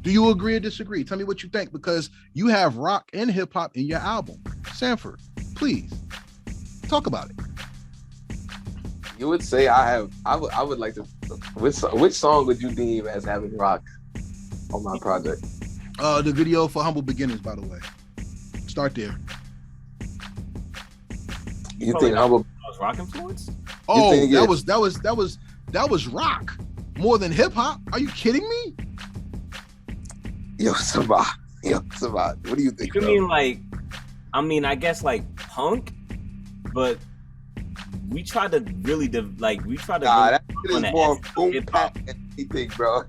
Do you agree or disagree? Tell me what you think, because you have rock and hip hop in your album. Sanford, please talk about it. You would say I would like to. Which song would you deem as having rock on my project? The video for Humble Beginners, by the way. Start there. You think Humble was rock influence? Oh, that was rock more than hip hop. Are you kidding me? Yo, Samad, what do you think? You mean like, I guess like punk, but we tried to really we tried to Nah, really that shit on is the more essence of boom hip-hop. pat than anything, bro.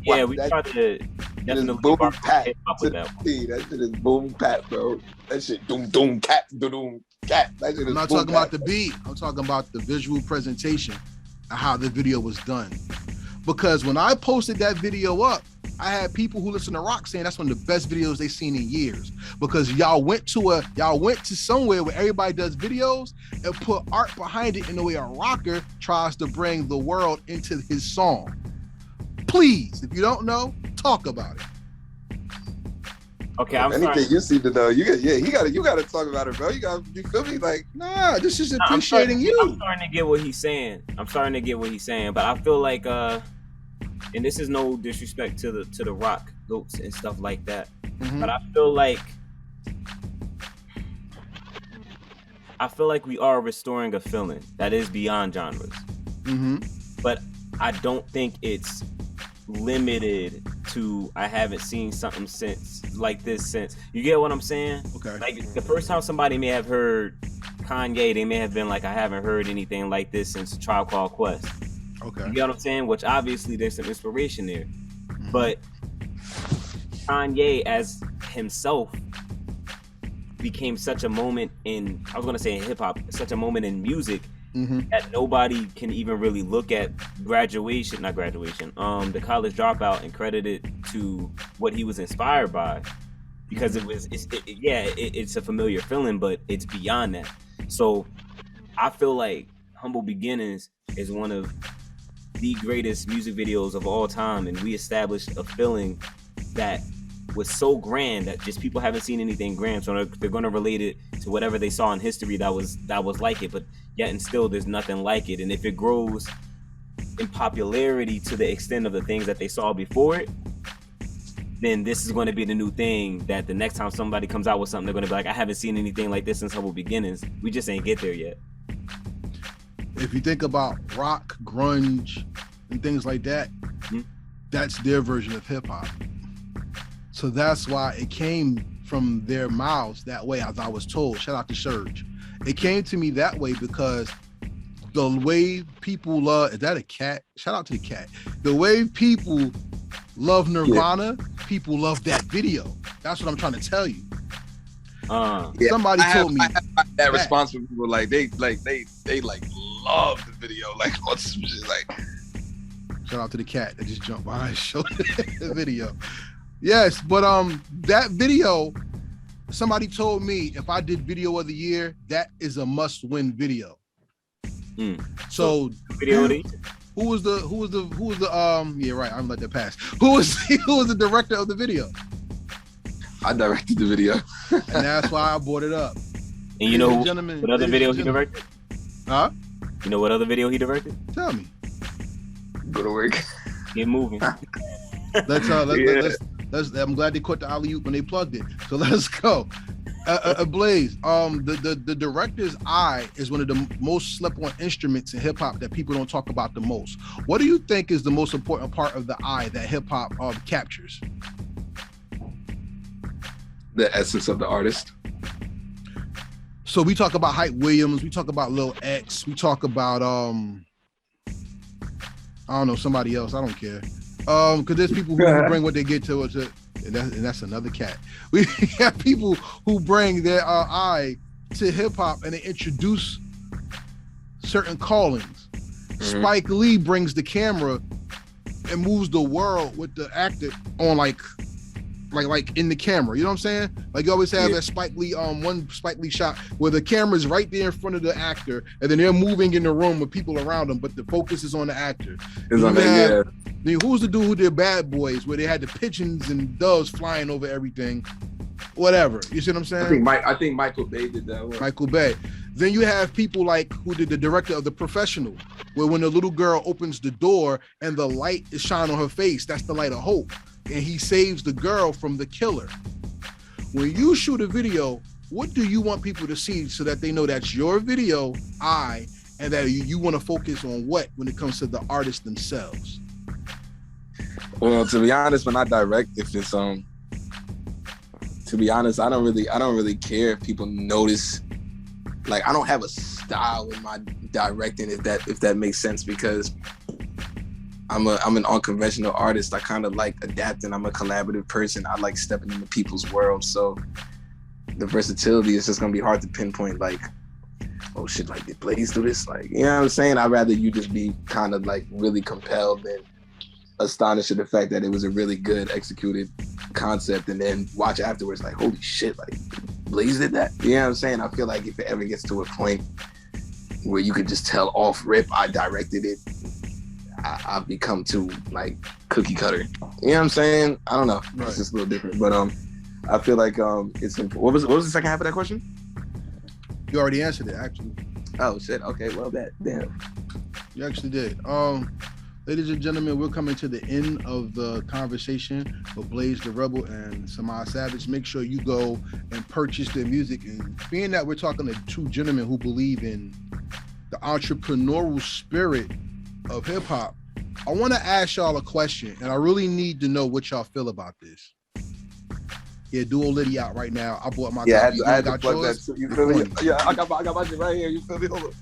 Yeah, we that tried to shit is definitely boom embark on pat hip-hop to with the that one. T. That shit is boom pat, bro. That shit doom doom cat doom cat. That shit is I'm not boom talking pat. about the beat. I'm talking about the visual presentation and how the video was done. Because when I posted that video up, I had people who listen to rock saying that's one of the best videos they've seen in years. Because y'all went to somewhere where everybody does videos and put art behind it in the way a rocker tries to bring the world into his song. Please, if you don't know, talk about it. Okay, I'm Anything sorry. you see to know, you gotta talk about it, bro. You feel me? Like, Nah, this is appreciating you. I'm starting to get what he's saying. But I feel like and this is no disrespect to the rock goats and stuff like that. Mhm. But I feel like we are restoring a feeling that is beyond genres. Mm-hmm. But I don't think it's limited to I haven't seen something like this since. You get what I'm saying? Okay. Like the first time somebody may have heard Kanye, they may have been like, I haven't heard anything like this since Tribe Called Quest. Okay. You get what I'm saying? Which obviously there's some inspiration there. Mm-hmm. But Kanye as himself became such a moment in, I was gonna say in hip hop, such a moment in music that nobody can even really look at the College Dropout and credit it to what he was inspired by, because it's a familiar feeling, but it's beyond that. So I feel like Humble Beginnings is one of the greatest music videos of all time, and we established a feeling that was so grand that just people haven't seen anything grand, so they're going to relate it to whatever they saw in history that was like it, but yet and still there's nothing like it. And if it grows in popularity to the extent of the things that they saw before it, then this is going to be the new thing that the next time somebody comes out with something, they're going to be like, I haven't seen anything like this since Humble Beginnings. We just ain't get there yet. If you think about rock, grunge, and things like that, that's their version of hip hop. So that's why it came from their mouths that way, as I was told. Shout out to Surge. It came to me that way because the way people love, is that a cat? Shout out to the cat. The way people love Nirvana, people love that video. That's what I'm trying to tell you. Somebody told me I have that response from people, like they love the video, like what's some shit, like. Shout out to the cat that just jumped behind and showed the video. Yes, but that video, somebody told me if I did video of the year, that is a must-win video. So video who was the yeah, right, I'm gonna let that pass. Who was the director of the video? I directed the video. And that's why I brought it up. And you know what other video he directed? Huh? You know what other video he directed? Tell me. Go to work. Get moving. Let's I'm glad they caught the alley-oop when they plugged it. So let's go. Blaze, the director's eye is one of the most slept on instruments in hip hop that people don't talk about the most. What do you think is the most important part of the eye that hip hop captures? The essence of the artist. So we talk about Hype Williams, we talk about Lil X, we talk about I don't know, somebody else, I don't care. Because there's people who bring what they get to it, and that's another cat. We have people who bring their eye to hip hop and they introduce certain callings. Spike Lee brings the camera and moves the world with the actor on like in the camera. You know what I'm saying? Like you always have that Spike Lee one Spike Lee shot where the camera's right there in front of the actor and then they're moving in the room with people around them, but the focus is on the actor. Then who's the dude who did Bad Boys where they had the pigeons and doves flying over everything? Whatever. You see what I'm saying? I think Michael Bay did that one. Michael Bay. Then you have people like who did the director of The Professional, where when the little girl opens the door and the light is shining on her face, that's the light of hope. And he saves the girl from the killer. When you shoot a video, what do you want people to see so that they know that's your video, and that you want to focus on what when it comes to the artists themselves? Well, to be honest, when I direct, if it's to be honest, I don't really care if people notice like I don't have a style in my directing, if that makes sense, because I'm an unconventional artist. I kind of like adapting. I'm a collaborative person. I like stepping into people's worlds. So the versatility is just gonna be hard to pinpoint. Like, oh shit, like did Blaze do this? Like, you know what I'm saying? I'd rather you just be kind of like really compelled than astonished at the fact that it was a really good executed concept, and then watch afterwards like, holy shit, like Blaze did that. You know what I'm saying? I feel like if it ever gets to a point where you could just tell off rip I directed it, I've become too like cookie cutter. You know what I'm saying? I don't know. Right. It's just a little different. But I feel like it's important. What was the second half of that question? You already answered it, actually. Oh shit. Okay. Well, damn. You actually did. Ladies and gentlemen, we're coming to the end of the conversation with Blaze the Rebel and SAMAD Savage. Make sure you go and purchase their music. And being that we're talking to two gentlemen who believe in the entrepreneurial spirit of hip hop, I want to ask y'all a question, and I really need to know what y'all feel about this. Yeah, Duo-Litty out right now. I bought my copy. I had to plug that too. You feel me? Yeah, I got my shit right here. You feel me? Hold on.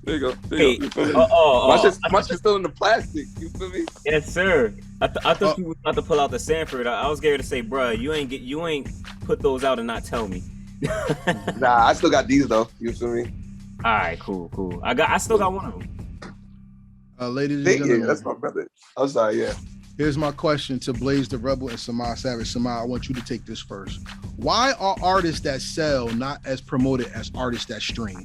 There you go. You feel me? My shit's still in the plastic. You feel me? Yes, sir. I thought you was about to pull out the Sanford. I was scared to say, bruh, you ain't put those out and not tell me. Nah, I still got these though. You feel me? All right, cool. I still got one of them. Ladies and gentlemen, yeah, that's my brother. I'm sorry, yeah. Here's my question to Blaze the Rebel and SAMAD Savage. SAMAD, I want you to take this first. Why are artists that sell not as promoted as artists that stream?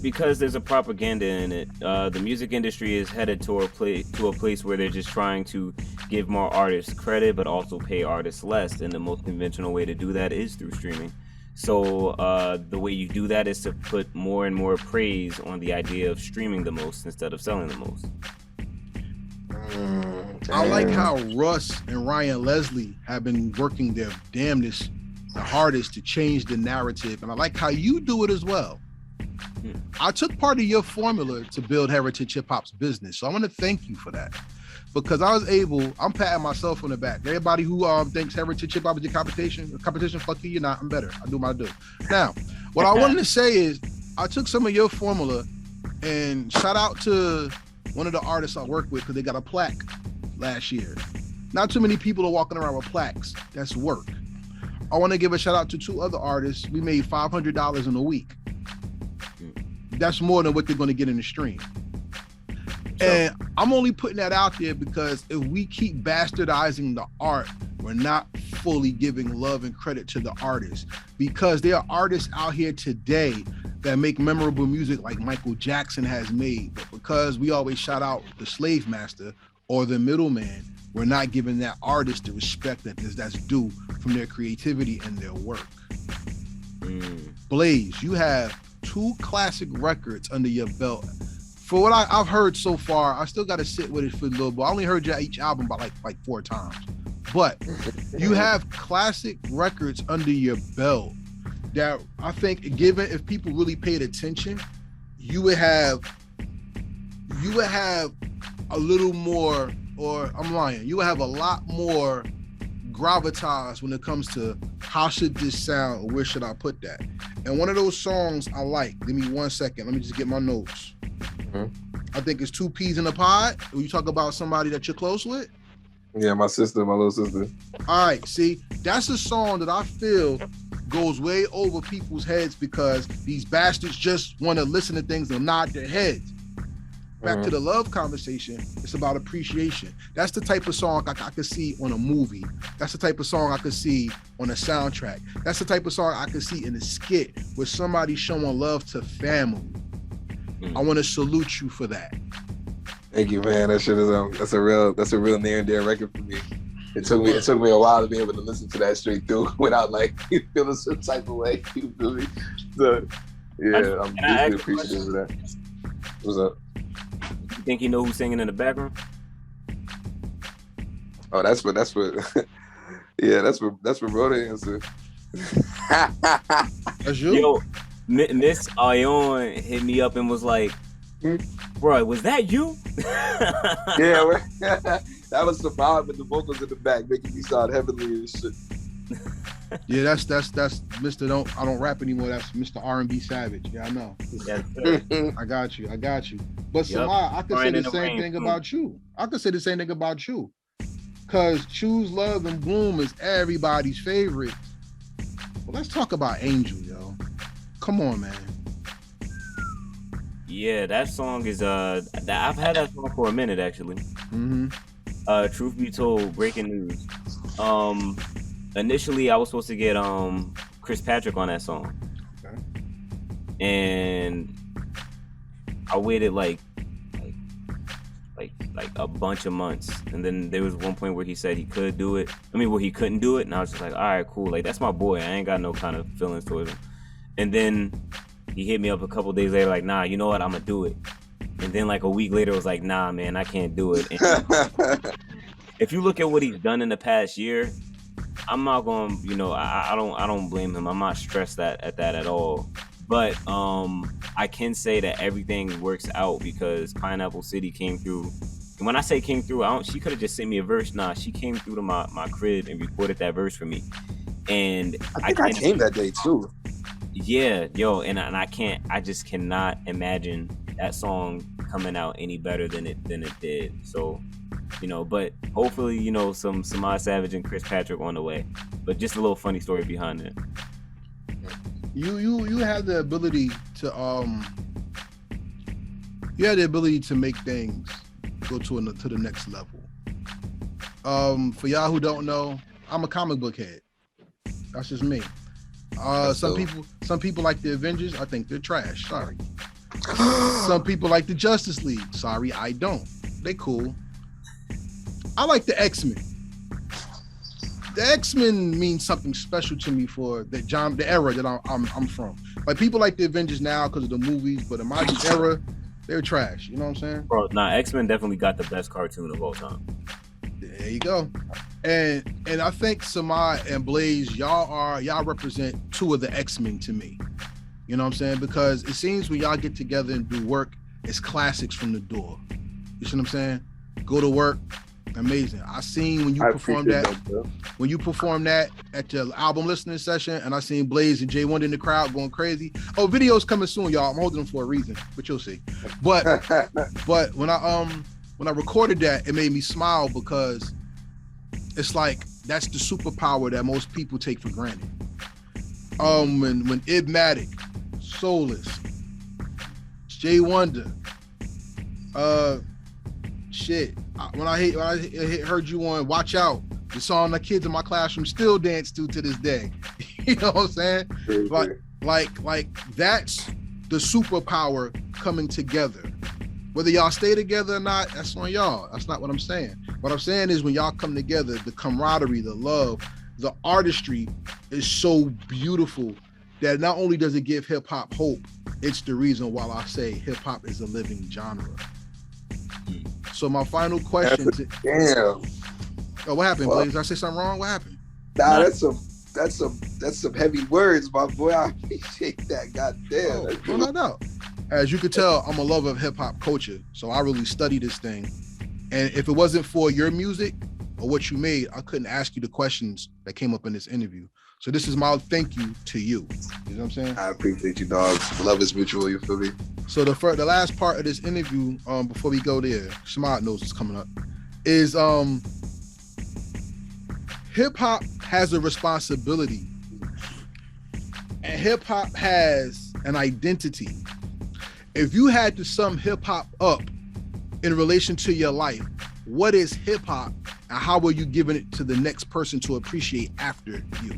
Because there's a propaganda in it. The music industry is headed to a place where they're just trying to give more artists credit, but also pay artists less. And the most conventional way to do that is through streaming. So the way you do that is to put more and more praise on the idea of streaming the most instead of selling the most. I like how Russ and Ryan Leslie have been working their damnedest, the hardest to change the narrative. And I like how you do it as well. I took part of your formula to build Heritage Hip Hop's business. So I want to thank you for that. Because I was able, I'm patting myself on the back. Everybody who thinks Heritage Hip Hop is your competition, fuck you, you're not. I'm better. I do what I do. Now, what I wanted to say is, I took some of your formula and shout out to one of the artists I work with because they got a plaque last year. Not too many people are walking around with plaques. That's work. I want to give a shout out to two other artists. We made $500 in a week. That's more than what they're going to get in the stream. And I'm only putting that out there because if we keep bastardizing the art, we're not fully giving love and credit to the artists, because there are artists out here today that make memorable music like Michael Jackson has made. But because we always shout out the slave master or the middleman, we're not giving that artist the respect that's due from their creativity and their work. Blaze, you have 2 classic records under your belt. For what I've heard so far, I still got to sit with it for a little bit. I only heard each album about like 4 times. But you have classic records under your belt that I think, given if people really paid attention, you would have a little more, or I'm lying, you would have a lot more gravitas when it comes to how should this sound or where should I put that. And one of those songs I like, give me 1 second, let me just get my notes. I think it's 2 Peas in a Pod. When you talk about somebody that you're close with. Yeah, my little sister. All right, see, that's a song that I feel goes way over people's heads because these bastards just want to listen to things and nod their heads. Back to the love conversation, it's about appreciation. That's the type of song I could see on a movie. That's the type of song I could see on a soundtrack. That's the type of song I could see in a skit where somebody's showing love to family. I want to salute you for that. Thank you, man. That shit is that's a real near and dear record for me. It took me a while to be able to listen to that straight through without like feeling some type of way. You feel me? So yeah, I'm deeply appreciative of that. What's up? You think you know who's singing in the background? Oh, that's what yeah, that's what Rhoda answered. That's you? Yo, Miss Ion hit me up and was like, bro, was that you? Yeah, that was the vibe with the vocals in the back making me sound heavenly and shit. Yeah, that's Mr. I don't rap anymore. That's Mr. R&B Savage. Yeah, I know. Yes, sir. I got you. But Yep. Samad, I could say Crying the in the same rain, thing too. about you. Cause Choose Love and Bloom is everybody's favorite. Well, let's talk about Angel, yo. Come on, man. Yeah, that song is I've had that song for a minute actually. Mm-hmm. Truth be told, breaking news. Initially I was supposed to get Chris Patrick on that song. Okay. And I waited like a bunch of months, and then there was one point where he said he could do it. Where he couldn't do it, and I was just like, all right, cool. Like, that's my boy. I ain't got no kind of feelings towards him. And then he hit me up a couple days later, like, nah, you know what? I'm gonna do it. And then like a week later, it was like, nah, man, I can't do it. And if you look at what he's done in the past year, I'm not going, I don't blame him. I'm not stressed at that at all. But I can say that everything works out because Pineapple City came through. And when I say came through, she could have just sent me a verse. Nah, she came through to my crib and recorded that verse for me. And I think I came that day too. Yeah, yo, and I just cannot imagine that song coming out any better than it did. So, but hopefully, some SAMAD Savage and Chris Patrick on the way. But just a little funny story behind it. You have the ability to make things go to the next level. For y'all who don't know, I'm a comic book head. That's just me. Some people like the Avengers. I think they're trash. Sorry. Some people like the Justice League. Sorry, I don't. They cool. I like the X-Men. The X-Men means something special to me for the era that I'm from. Like, people like the Avengers now because of the movies, but in my era, they're trash. You know what I'm saying? Bro, X-Men definitely got the best cartoon of all time. There you go. And I think SAMAD and Blaze, y'all represent two of the X-Men to me. You know what I'm saying? Because it seems when y'all get together and do work, it's classics from the door. You see what I'm saying? Go to work. Amazing. I seen when you perform that at your album listening session, and I seen Blaze and J1 in the crowd going crazy. Oh, videos coming soon, y'all. I'm holding them for a reason, but you'll see. But when I recorded that, it made me smile because it's like that's the superpower that most people take for granted. When Ibmatic, Soulless, Jay Wonder, when I heard you on Watch Out, the song the kids in my classroom still dance to this day. You know what I'm saying? Like that's the superpower coming together. Whether y'all stay together or not, that's on y'all. That's not what I'm saying. What I'm saying is when y'all come together, the camaraderie, the love, the artistry is so beautiful that not only does it give hip hop hope, it's the reason why I say hip hop is a living genre. So my final question damn. Oh, what happened, Blaze? Did I say something wrong? What happened? Nah, that's some heavy words, my boy. I appreciate that. Goddamn. No doubt. As you could tell, I'm a lover of hip hop culture, so I really study this thing. And if it wasn't for your music or what you made, I couldn't ask you the questions that came up in this interview. So this is my thank you to you. You know what I'm saying? I appreciate you, dog. Love is mutual. You feel me? So the last part of this interview, before we go there, SAMAD knows it's coming up, is hip hop has a responsibility, and hip hop has an identity. If you had to sum hip hop up in relation to your life, what is hip hop, and how are you giving it to the next person to appreciate after you?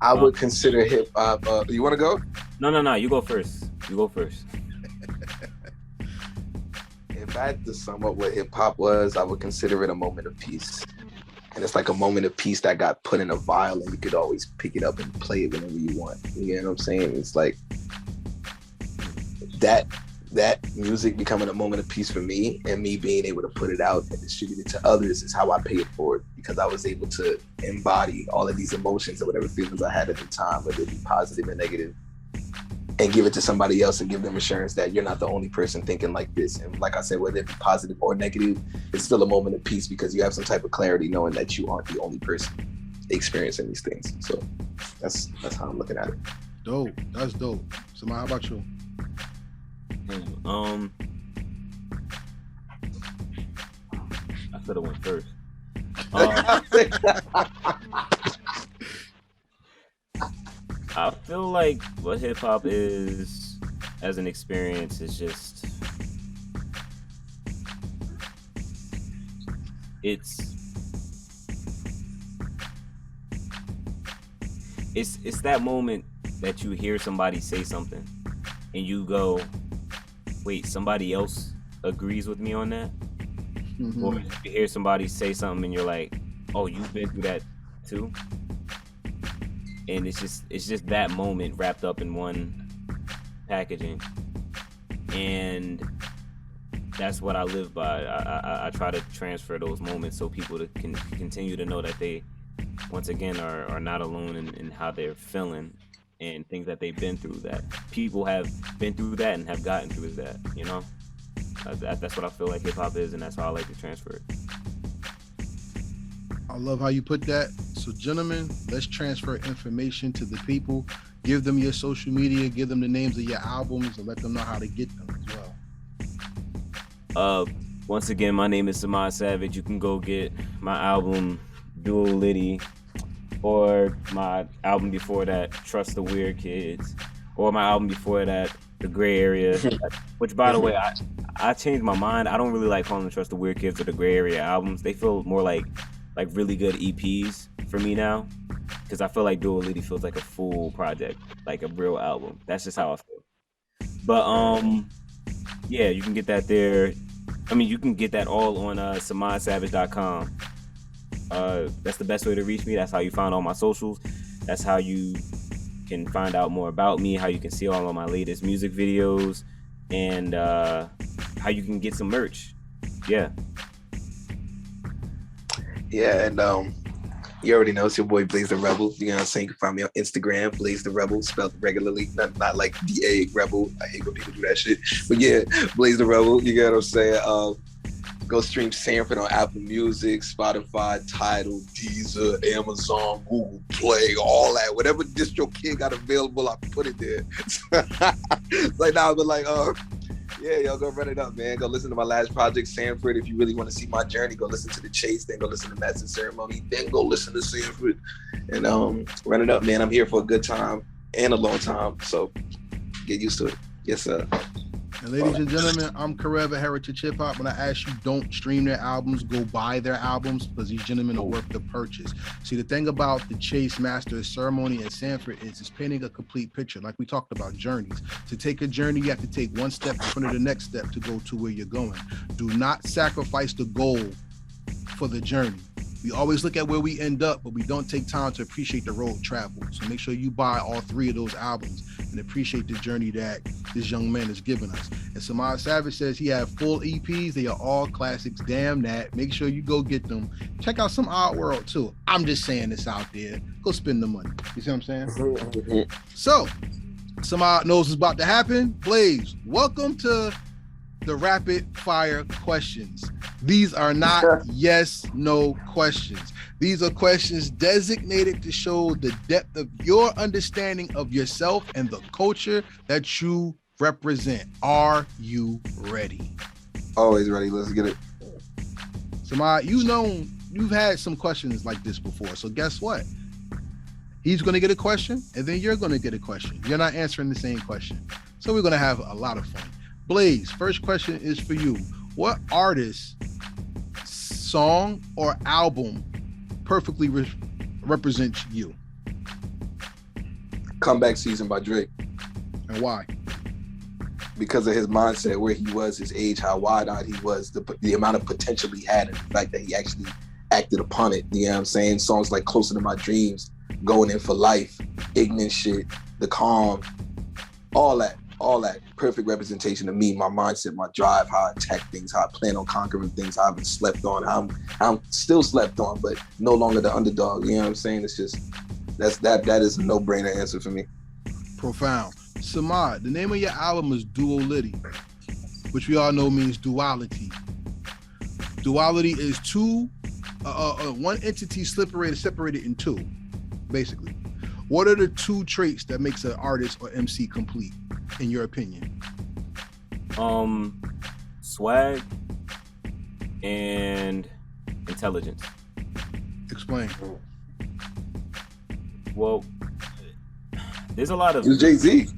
I would consider hip hop. You want to go? No. You go first. If I had to sum up what hip hop was, I would consider it a moment of peace. And it's like a moment of peace that got put in a vial, and you could always pick it up and play it whenever you want. You know what I'm saying? It's like that music becoming a moment of peace for me, and me being able to put it out and distribute it to others is how I pay it forward, because I was able to embody all of these emotions or whatever feelings I had at the time, whether it be positive or negative. and give it to somebody else and give them assurance that you're not the only person thinking like this. And like I said, whether it be positive or negative, it's still a moment of peace because you have some type of clarity knowing that you aren't the only person experiencing these things. So that's how I'm looking at it. Dope. That's dope. So how about you? I could have went first. I feel like what hip hop is as an experience is just it's that moment that you hear somebody say something and you go, wait, somebody else agrees with me on that? Mm-hmm. Or you hear somebody say something and you're like, oh, you've been through that too? And it's just that moment wrapped up in one packaging. And that's what I live by. I try to transfer those moments so people can continue to know that they, once again, are not alone in how they're feeling and things that they've been through, that people have been through that and have gotten through that, you know? That's what I feel like hip hop is, and that's how I like to transfer it. I love how you put that. So gentlemen, let's transfer information to the people. Give them your social media, give them the names of your albums, and let them know how to get them as well. Once again, my name is SAMAD Savage. You can go get my album Duo-Litty, or my album before that, Trust the Weird Kids, or my album before that, The Gray Area, which, by the way, I changed my mind. I don't really like calling them Trust the Weird Kids or the Gray Area albums. They feel more like really good EPs for me now, because I feel like Duo-Litty feels like a full project, like a real album. That's just how I feel. But yeah, you can get that there. I mean, you can get that all on SamadSavage.com. That's the best way to reach me. That's how you find all my socials. That's how you can find out more about me, how you can see all of my latest music videos, and how you can get some merch. Yeah, and you already know it's your boy Blaze the Rebel. You know what I'm saying? You can find me on Instagram, Blaze the Rebel, spelled regularly, not like DA Rebel. I hate when people do that shit. But yeah, Blaze the Rebel, you get what I'm saying? Go stream Sanford on Apple Music, Spotify, Tidal, Deezer, Amazon, Google Play, all that. Whatever distro kid got available, I put it there. Like now, but like, yeah, y'all go run it up, man. Go listen to my last project, Sanford. If you really want to see my journey, go listen to The Chase, then go listen to Master Ceremony, then go listen to Sanford. And run it up, man. I'm here for a good time and a long time, so get used to it. Yes, sir. And ladies and gentlemen, I'm Karev at Heritage Hip Hop. When I ask you, don't stream their albums, go buy their albums, because these gentlemen are worth the purchase. See, the thing about The Chase, Master Ceremony, and Sanford is it's painting a complete picture. Like we talked about journeys. To take a journey, you have to take one step in front of the next step to go to where you're going. Do not sacrifice the goal for the journey. We always look at where we end up, but we don't take time to appreciate the road traveled. So make sure you buy all three of those albums and appreciate the journey that this young man has given us. And SAMAD Savage says he have full EPs. They are all classics. Damn that. Make sure you go get them. Check out some Art World too. I'm just saying this out there. Go spend the money. You see what I'm saying? So, SAMAD knows what's about to happen. Blaze, welcome to the rapid fire questions. These are not yes, no questions. These are questions designated to show the depth of your understanding of yourself and the culture that you represent. Are you ready? Always ready. Let's get it. SAMAD, you've had some questions like this before. So guess what? He's going to get a question and then you're going to get a question. You're not answering the same question. So we're going to have a lot of fun. Blaze, first question is for you. What artist, song, or album perfectly represents you? Comeback Season by Drake. And why? Because of his mindset, where he was, his age, how wide-eyed he was, the amount of potential he had, and the fact that he actually acted upon it. You know what I'm saying? Songs like Closer to My Dreams, Going In for Life, Ignorant Shit, The Calm, all that. Perfect representation of me, my mindset, my drive, how I attack things, how I plan on conquering things, how I've been slept on, how I'm still slept on, but no longer the underdog. You know what I'm saying? It's just, that is a no-brainer answer for me. Profound. Samad, the name of your album is Duo-Litty, which we all know means duality. Duality is one entity separated in two, basically. What are the two traits that makes an artist or MC complete, in your opinion? Swag and intelligence. Explain. Well, there's a lot of Jay-Z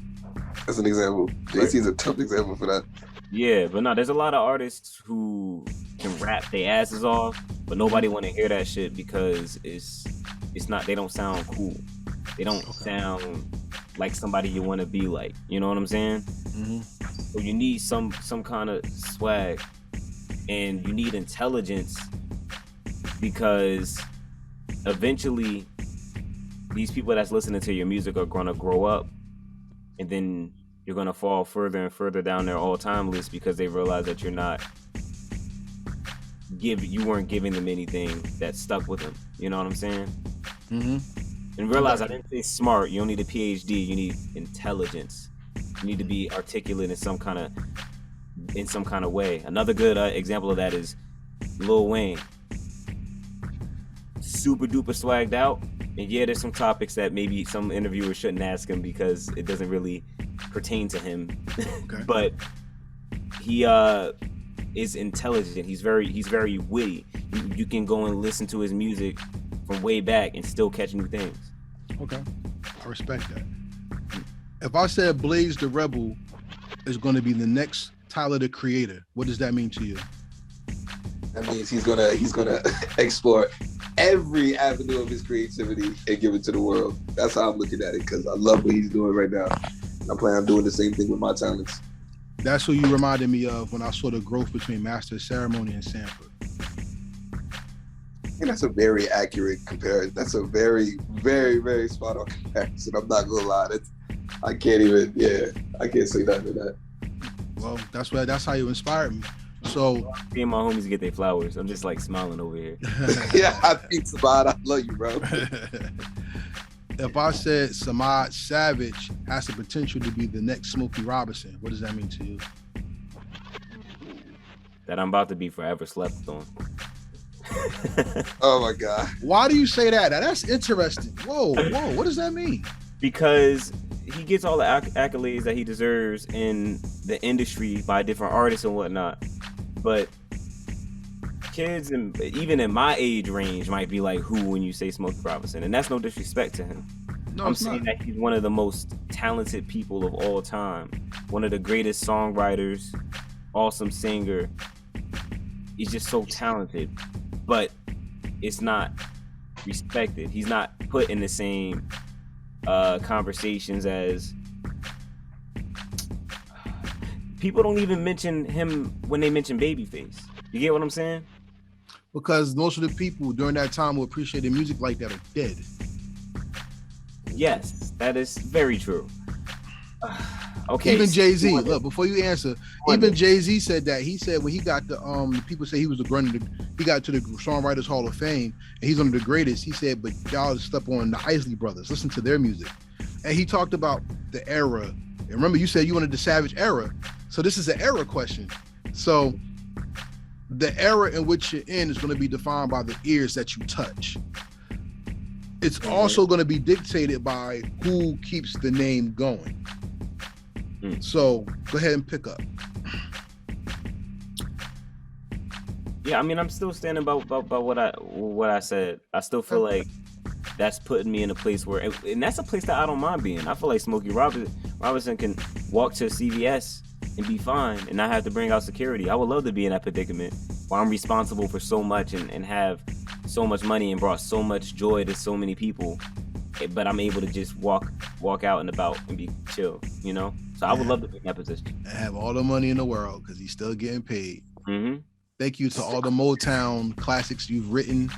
as an example. Jay-Z is a tough example for that. Yeah, but no, there's a lot of artists who can rap their asses off, but nobody want to hear that shit because it's not. They don't sound cool. They don't sound like somebody you want to be like. You know what I'm saying? Mm-hmm. So you need some kind of swag, and you need intelligence, because eventually these people that's listening to your music are gonna grow up, and then you're gonna fall further and further down their all-time list because they realize that you weren't giving them anything that stuck with them. You know what I'm saying? Mm-hmm. And realize I didn't say smart. You don't need a PhD. You need intelligence. You need to be articulate in some kind of way. Another good example of that is Lil Wayne. Super duper swagged out. And yeah, there's some topics that maybe some interviewers shouldn't ask him because it doesn't really pertain to him. Okay. But he is intelligent. He's very witty. You can go and listen to his music from way back and still catch new things. Okay, I respect that. If I said Blaze the Rebel is going to be the next Tyler the Creator, what does that mean to you? That means he's gonna explore every avenue of his creativity and give it to the world. That's how I'm looking at it, because I love what he's doing right now. I plan on doing the same thing with my talents. That's who you reminded me of when I saw the growth between Master of Ceremony and Sanford. And that's a very accurate comparison. That's a very, very, very spot on comparison. I'm not gonna lie. I can't say nothing to that. Well, that's how you inspired me. So Me and my homies get their flowers. I'm just like smiling over here. Yeah, I think SAMAD, I love you, bro. If I said Samad Savage has the potential to be the next Smokey Robinson, what does that mean to you? That I'm about to be forever slept on. Oh my God. Why do you say that? Now, that's interesting. Whoa, what does that mean? Because he gets all the accolades that he deserves in the industry by different artists and whatnot. But kids, and even in my age range, might be like, who when you say Smokey Robinson? And that's no disrespect to him. No, I'm it's saying not. that he's one of the most talented people of all time. One of the greatest songwriters, awesome singer. He's just so talented. But it's not respected. He's not put in the same conversations as people. Don't even mention him when they mention Babyface. You get what I'm saying? Because most of the people during that time who appreciated music like that are dead. Yes, that is very true. Okay. Even Jay-Z, look, before you answer, even Jay-Z said that. He said when he got the people say he was he got to the Songwriters Hall of Fame and he's one of the greatest. He said, but y'all slept on the Isley Brothers. Listen to their music. And he talked about the era. And remember, you said you wanted the Savage era. So this is an era question. So the era in which you're in is going to be defined by the ears that you touch. It's also going to be dictated by who keeps the name going. So go ahead and pick up. Yeah, I mean, I'm still standing by what I said. I still feel like that's putting me in a place where, and that's a place that I don't mind being. I feel like Smokey Robinson can walk to CVS and be fine and not have to bring out security. I would love to be in that predicament where I'm responsible for so much and have so much money and brought so much joy to so many people, but I'm able to just walk out and about and be chill, you know? So I would love to be in that position. And have all the money in the world because he's still getting paid. Mm-hmm. Thank you to all the Motown classics you've written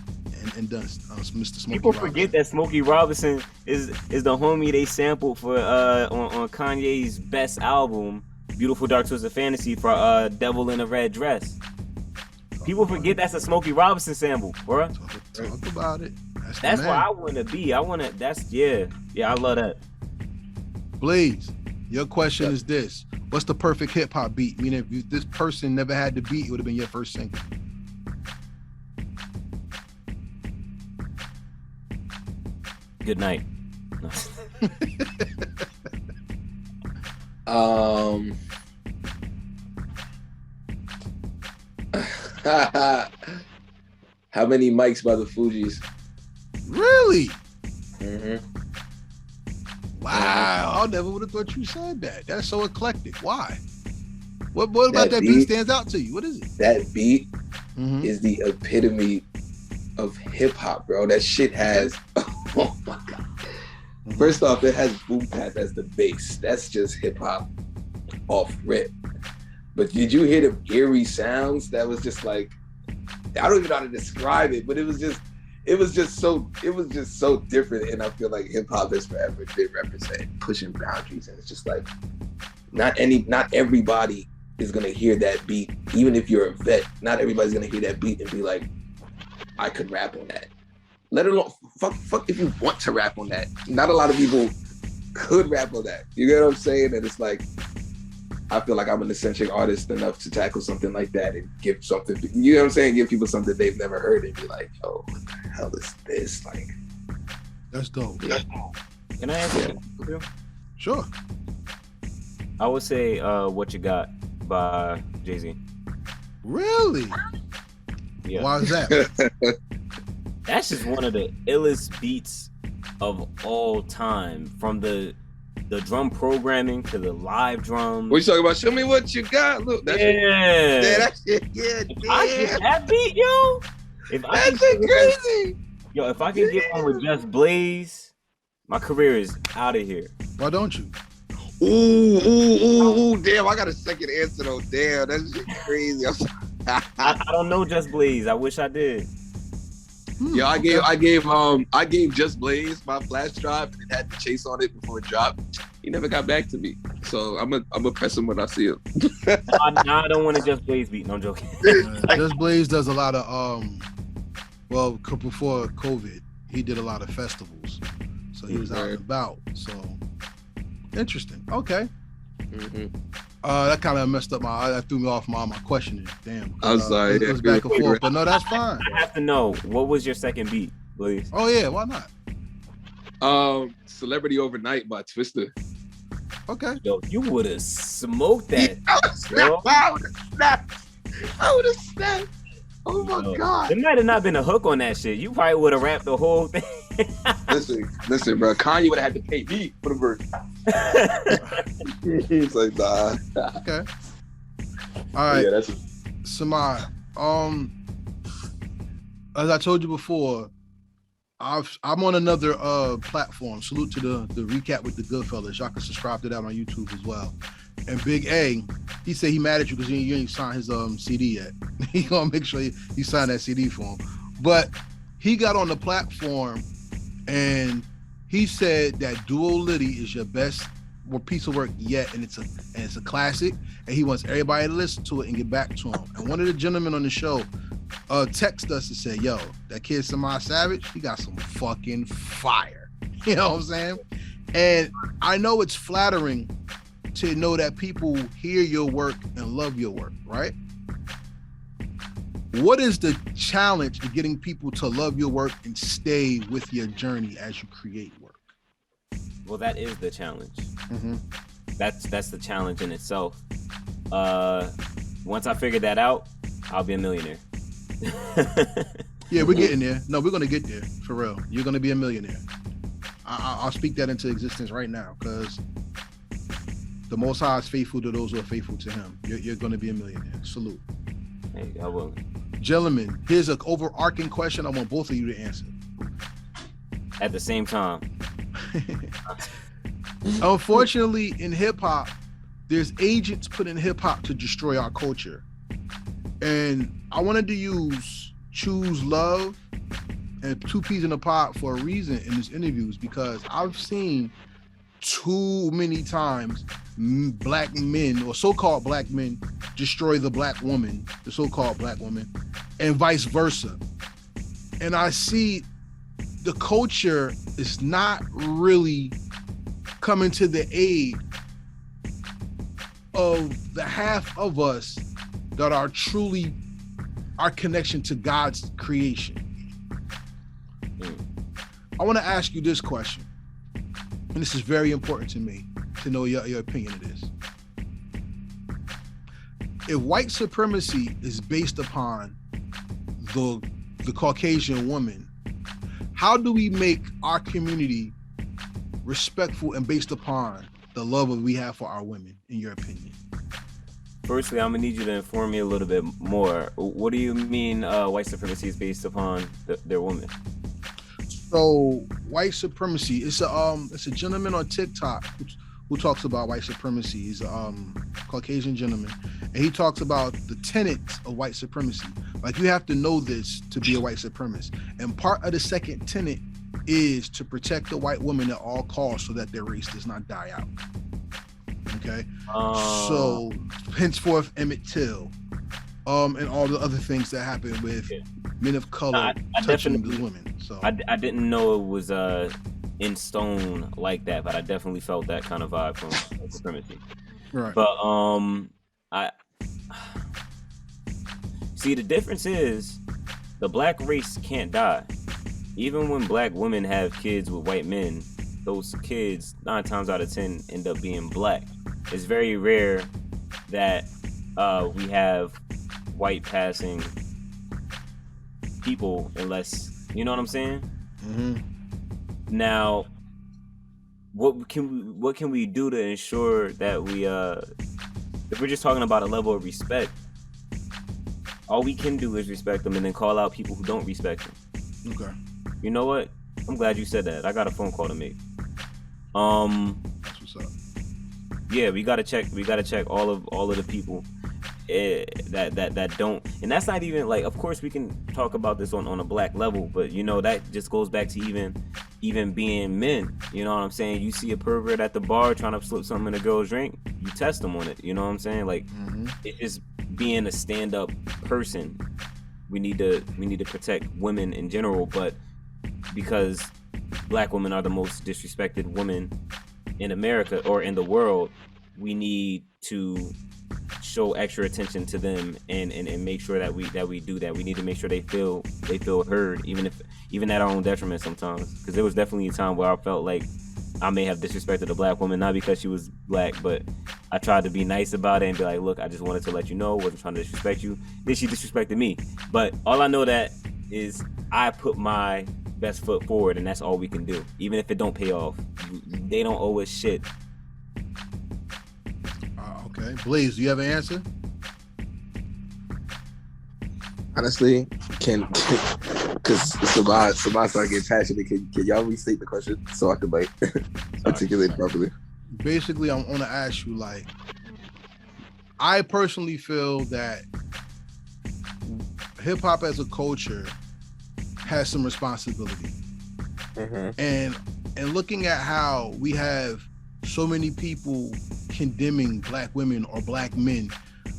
and done, Mr. Smokey People Robinson. forget that Smokey Robinson is the homie they sampled for on Kanye's best album, Beautiful Dark Twisted Fantasy, for Devil in a Red Dress. People forget that's a Smokey Robinson sample, bro. Talk about it. That's where I want to be. I love that. Blaze, Your question is this: what's the perfect hip hop beat? Meaning, if this person never had the beat, it would have been your first single. Good night. How many mics by the Fugees? Really? Mm-hmm. Wow, I never would have thought you said that. That's so eclectic. Why? What about that beat stands out to you? What is it? That beat is the epitome of hip hop, bro. That shit has, oh my God. First off, it has boom bap as the bass. That's just hip hop off rip. But did you hear the eerie sounds? That was just like, I don't even know how to describe it, but it was just so different. And I feel like hip hop has forever been represented, pushing boundaries. And it's just like, not everybody is gonna hear that beat. Even if you're a vet, not everybody's gonna hear that beat and be like, I could rap on that. Let alone, fuck if you want to rap on that. Not a lot of people could rap on that. You get what I'm saying? And it's like, I feel like I'm an eccentric artist enough to tackle something like that and give something, you know what I'm saying? Give people something they've never heard and be like, oh, what the hell is this? Like, that's dope. Yeah. Can I ask you? Sure. I would say What You Got by Jay-Z. Really? Yeah. Why is that? That's just one of the illest beats of all time. From the drum programming to the live drums. What you talking about? Show me what you got. Look, that's that shit. Yeah, I get that beat, yo. That's crazy. Yo, if I can get one with Just Blaze, my career is out of here. Why don't you? Ooh, damn, I got a second answer though. Damn, that's shit crazy. I don't know Just Blaze. I wish I did. Yo, I gave Just Blaze my flash drive and it had the chase on it before it dropped. He never got back to me, so I'm gonna press him when I see him. I don't want a Just Blaze beat. No, I'm joking. Just Blaze does a lot of well, before COVID, he did a lot of festivals, so he was out and about. So interesting. Okay. That kind of messed up that threw me off my questioning. Damn. I'm sorry. It was back and forth, but no, that's fine. I have to know, what was your second beat, please? Oh yeah, why not? Celebrity Overnight by Twista. Okay. Yo, you would have smoked that. I would have snapped. Oh my God. There might have not been a hook on that shit. You probably would have rapped the whole thing. listen, bro. Kanye would have had to pay me for the verse. He's like, nah. Okay. All right. Yeah, that's Samad. As I told you before, I'm on another platform. Salute to the Recap with the Goodfellas. Y'all can subscribe to that on YouTube as well. And Big A, he said he mad at you because you ain't signed his CD yet. He gonna make sure you sign that CD for him. But he got on the platform and he said that Duo-Litty is your best piece of work yet, and it's a classic, and he wants everybody to listen to it and get back to him. And one of the gentlemen on the show text us and said, yo, that kid Samad Savage, he got some fucking fire. You know what I'm saying? And I know it's flattering to know that people hear your work and love your work, right? What is the challenge to getting people to love your work and stay with your journey as you create work? Well, that is the challenge. Mm-hmm. That's the challenge in itself. Once I figure that out, I'll be a millionaire. Yeah, we're getting there. No, we're gonna get there for real. You're gonna be a millionaire. I'll speak that into existence right now, because the Most High is faithful to those who are faithful to Him. You're gonna be a millionaire. Salute. Hey, I will. Gentlemen, here's an overarching question I want both of you to answer. At the same time. Unfortunately, in hip hop, there's agents put in hip hop to destroy our culture. And I wanted to use Choose Love and Two Peas in a Pod for a reason in these interviews, because I've seen too many times black men or so-called black men destroy the black woman, the so-called black woman, and vice versa. And I see the culture is not really coming to the aid of the half of us that are truly our connection to God's creation. I want to ask you this question, and this is very important to me to know your opinion of this. If white supremacy is based upon the Caucasian woman, how do we make our community respectful and based upon the love that we have for our women, in your opinion? Firstly, I'm gonna need you to inform me a little bit more. What do you mean white supremacy is based upon their women? So white supremacy, it's a gentleman on TikTok who talks about white supremacy. He's a Caucasian gentleman, and he talks about the tenets of white supremacy. Like, you have to know this to be a white supremacist. And part of the second tenet is to protect the white woman at all costs so that their race does not die out. Okay? So henceforth Emmett Till, and all the other things that happen with men of color touching the women. So I didn't know it was in stone like that, but I definitely felt that kind of vibe from white supremacy. Right. But I see, the difference is the black race can't die. Even when black women have kids with white men, those kids 9 times out of 10 end up being black. It's very rare that we have white passing people, unless, you know what I'm saying? Mm-hmm. Now, what can we do to ensure that we if we're just talking about a level of respect, all we can do is respect them and then call out people who don't respect them. Okay. You know what? I'm glad you said that. I got a phone call to make. That's what's up. Yeah, we gotta check all of the people that don't, and that's not even like, of course we can talk about this on a black level, but you know, that just goes back to even being men. You know what I'm saying? You see a pervert at the bar trying to slip something in a girl's drink, you test them on it. You know what I'm saying? Like, it's just being a stand-up person. We need to protect women in general, but because black women are the most disrespected women in America or in the world, we need to show extra attention to them and make sure that we do that. We need to make sure they feel heard, even at our own detriment sometimes. Because there was definitely a time where I felt like I may have disrespected a black woman, not because she was black, but I tried to be nice about it and be like, look, I just wanted to let you know, wasn't trying to disrespect you. Then she disrespected me. But all I know that is I put my best foot forward, and that's all we can do. Even if it don't pay off, they don't owe us shit. Okay, Blaze, do you have an answer? Honestly, because Samad started getting passionate. Can y'all restate the question so I can like articulate properly? Basically, I'm gonna ask you, like, I personally feel that hip hop as a culture has some responsibility, and looking at how we have so many people condemning black women or black men.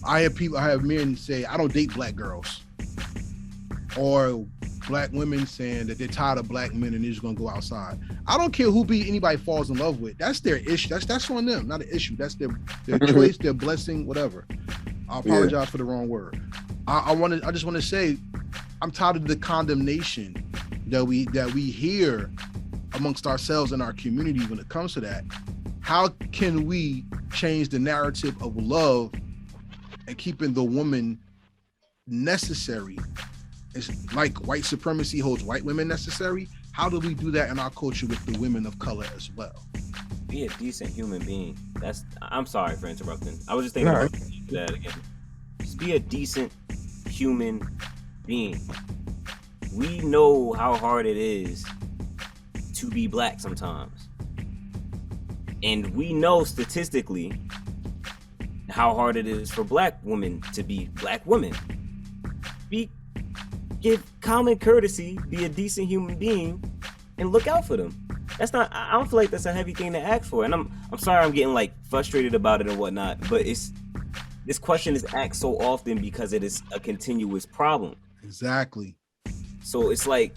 I have men say, I don't date black girls, or black women saying that they're tired of black men and they're just gonna go outside. I don't care who anybody falls in love with. That's their issue. That's on them, not an issue. That's their choice, their blessing, whatever. I apologize for the wrong word. I just want to say, I'm tired of the condemnation that we hear amongst ourselves in our community when it comes to that. How can we change the narrative of love and keeping the woman necessary? It's like white supremacy holds white women necessary. How do we do that in our culture with the women of color as well? Be a decent human being. I'm sorry for interrupting. I was just thinking about that again. Just be a decent human being. We know how hard it is to be black sometimes. And we know statistically how hard it is for black women to be black women. Give common courtesy, be a decent human being, and look out for them. I don't feel like that's a heavy thing to ask for. And I'm sorry I'm getting like frustrated about it and whatnot, but this question is asked so often because it is a continuous problem. Exactly. So it's like,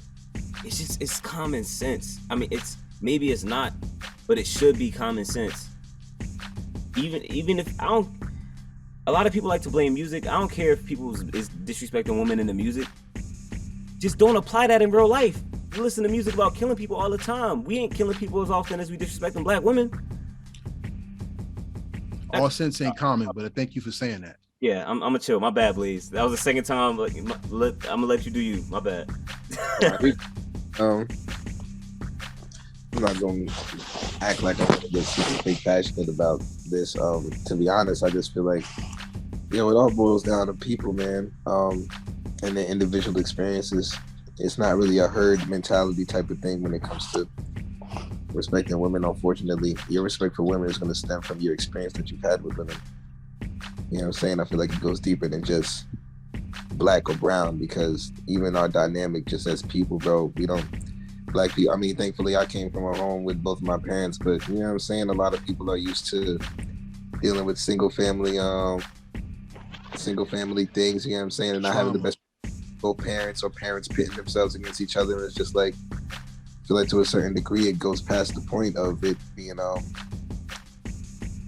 it's common sense. I mean, maybe it's not, but it should be common sense. Even if a lot of people like to blame music. I don't care if people is disrespecting women in the music. Just don't apply that in real life. You listen to music about killing people all the time. We ain't killing people as often as we disrespecting black women. All sense ain't common, but thank you for saying that. Yeah, I'm gonna chill. My bad, Blaze. That was the second time. Like, I'm gonna let you do you. My bad. I'm not gonna act like I'm gonna get super passionate about this. To be honest, I just feel like, it all boils down to people, man, and their individual experiences. It's not really a herd mentality type of thing when it comes to respecting women. Unfortunately, your respect for women is going to stem from your experience that you've had with women. You know what I'm saying? I feel like it goes deeper than just black or brown, because even our dynamic just as people, bro, we don't, black people, I mean, thankfully I came from a home with both of my parents, but you know what I'm saying? A lot of people are used to dealing with single family things, you know what I'm saying? And not having the best parents or parents pitting themselves against each other. And it's just like, I feel like to a certain degree, it goes past the point of it being,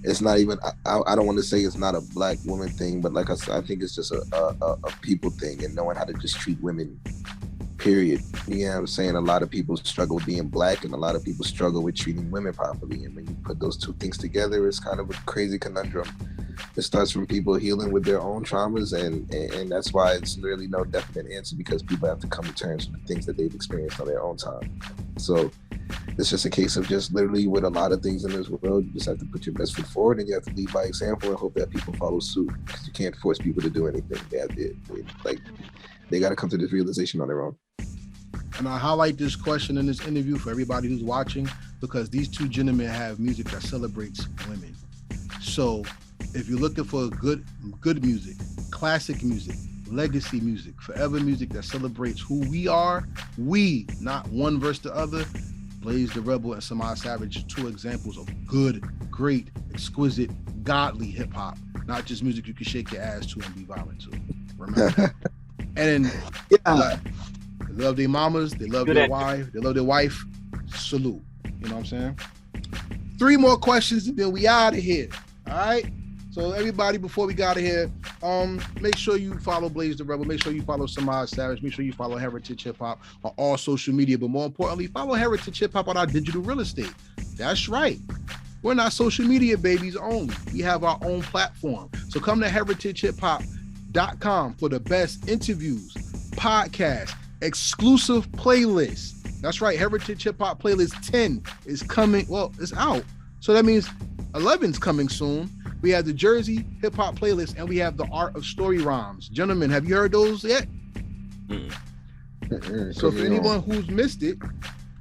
it's not even, I don't want to say it's not a black woman thing, but like I said, I think it's just a people thing, and knowing how to just treat women, period. You know what I'm saying? A lot of people struggle with being black, and a lot of people struggle with treating women properly. And when you put those two things together, it's kind of a crazy conundrum. It starts from people healing with their own traumas, and that's why it's really no definite answer, because people have to come to terms with the things that they've experienced on their own time. So it's just a case of just literally with a lot of things in this world, you just have to put your best foot forward, and you have to lead by example and hope that people follow suit, because you can't force people to do anything. They got to come to this realization on their own. And I highlight this question in this interview for everybody who's watching, because these two gentlemen have music that celebrates women. So if you're looking for good music, classic music, legacy music, forever music that celebrates who we are, not one versus the other, Blaze the Rebel and SAMAD Savage, two examples of good, great, exquisite, godly hip hop, not just music you can shake your ass to and be violent to. Remember that. And then, they love their mamas, they love their wife, salute. You know what I'm saying? 3 more questions and then we out of here. All right? So everybody, before we got out of here, make sure you follow Blaze the Rebel. Make sure you follow SAMAD Savage. Make sure you follow Heritage Hip Hop on all social media. But more importantly, follow Heritage Hip Hop on our digital real estate. That's right. We're not social media babies only. We have our own platform. So come to heritagehiphop.com for the best interviews, podcasts, exclusive playlists. That's right. Heritage Hip Hop Playlist 10 is coming. Well, it's out. So that means 11's coming soon. We have the Jersey Hip Hop Playlist, and we have the Art of Story Rhymes. Gentlemen, have you heard those yet? So for anyone who's missed it,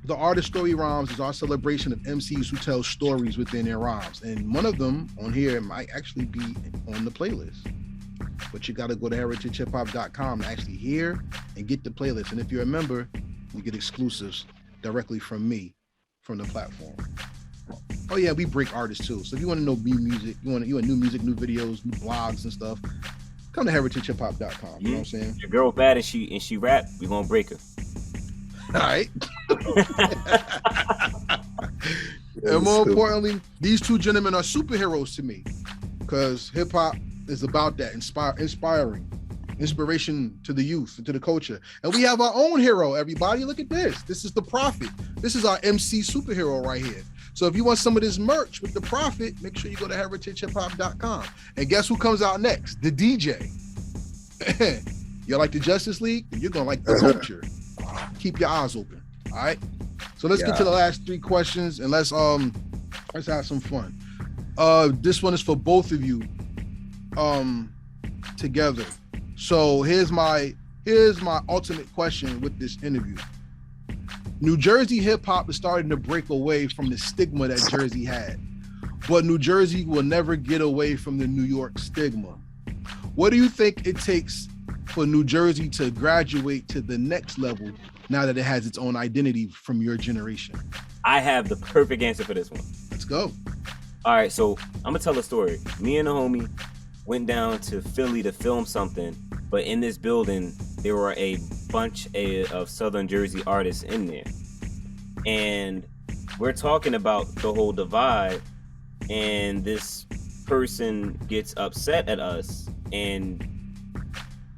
the Art of Story Rhymes is our celebration of MCs who tell stories within their rhymes. And one of them on here might actually be on the playlist. But you got to go to heritagehiphop.com to actually hear and get the playlist. And if you're a member, you get exclusives directly from me, from the platform. Oh yeah, we break artists too. So if you want to know new music, you want new music, new videos, new blogs and stuff, come to heritagehiphop.com. You know what I'm saying? Your girl bad and she rap, we gonna break her. All right. And more importantly, these two gentlemen are superheroes to me, because hip hop is about that, inspiration to the youth, to the culture. And we have our own hero, everybody. Look at this. This is the Prophet. This is our MC superhero right here. So if you want some of this merch with the Prophet, make sure you go to heritagehiphop.com. And guess who comes out next? The DJ. You like the Justice League? You're gonna like the culture. Keep your eyes open. All right. So let's get to the last 3 questions, and let's have some fun. This one is for both of you together. So here's my ultimate question with this interview. New Jersey hip hop is starting to break away from the stigma that Jersey had, but New Jersey will never get away from the New York stigma. What do you think it takes for New Jersey to graduate to the next level now that it has its own identity from your generation? I have the perfect answer for this one. Let's go. All right, so I'm gonna tell a story. Me and a homie went down to Philly to film something, but in this building, there were a bunch of Southern Jersey artists in there. And we're talking about the whole divide, and this person gets upset at us and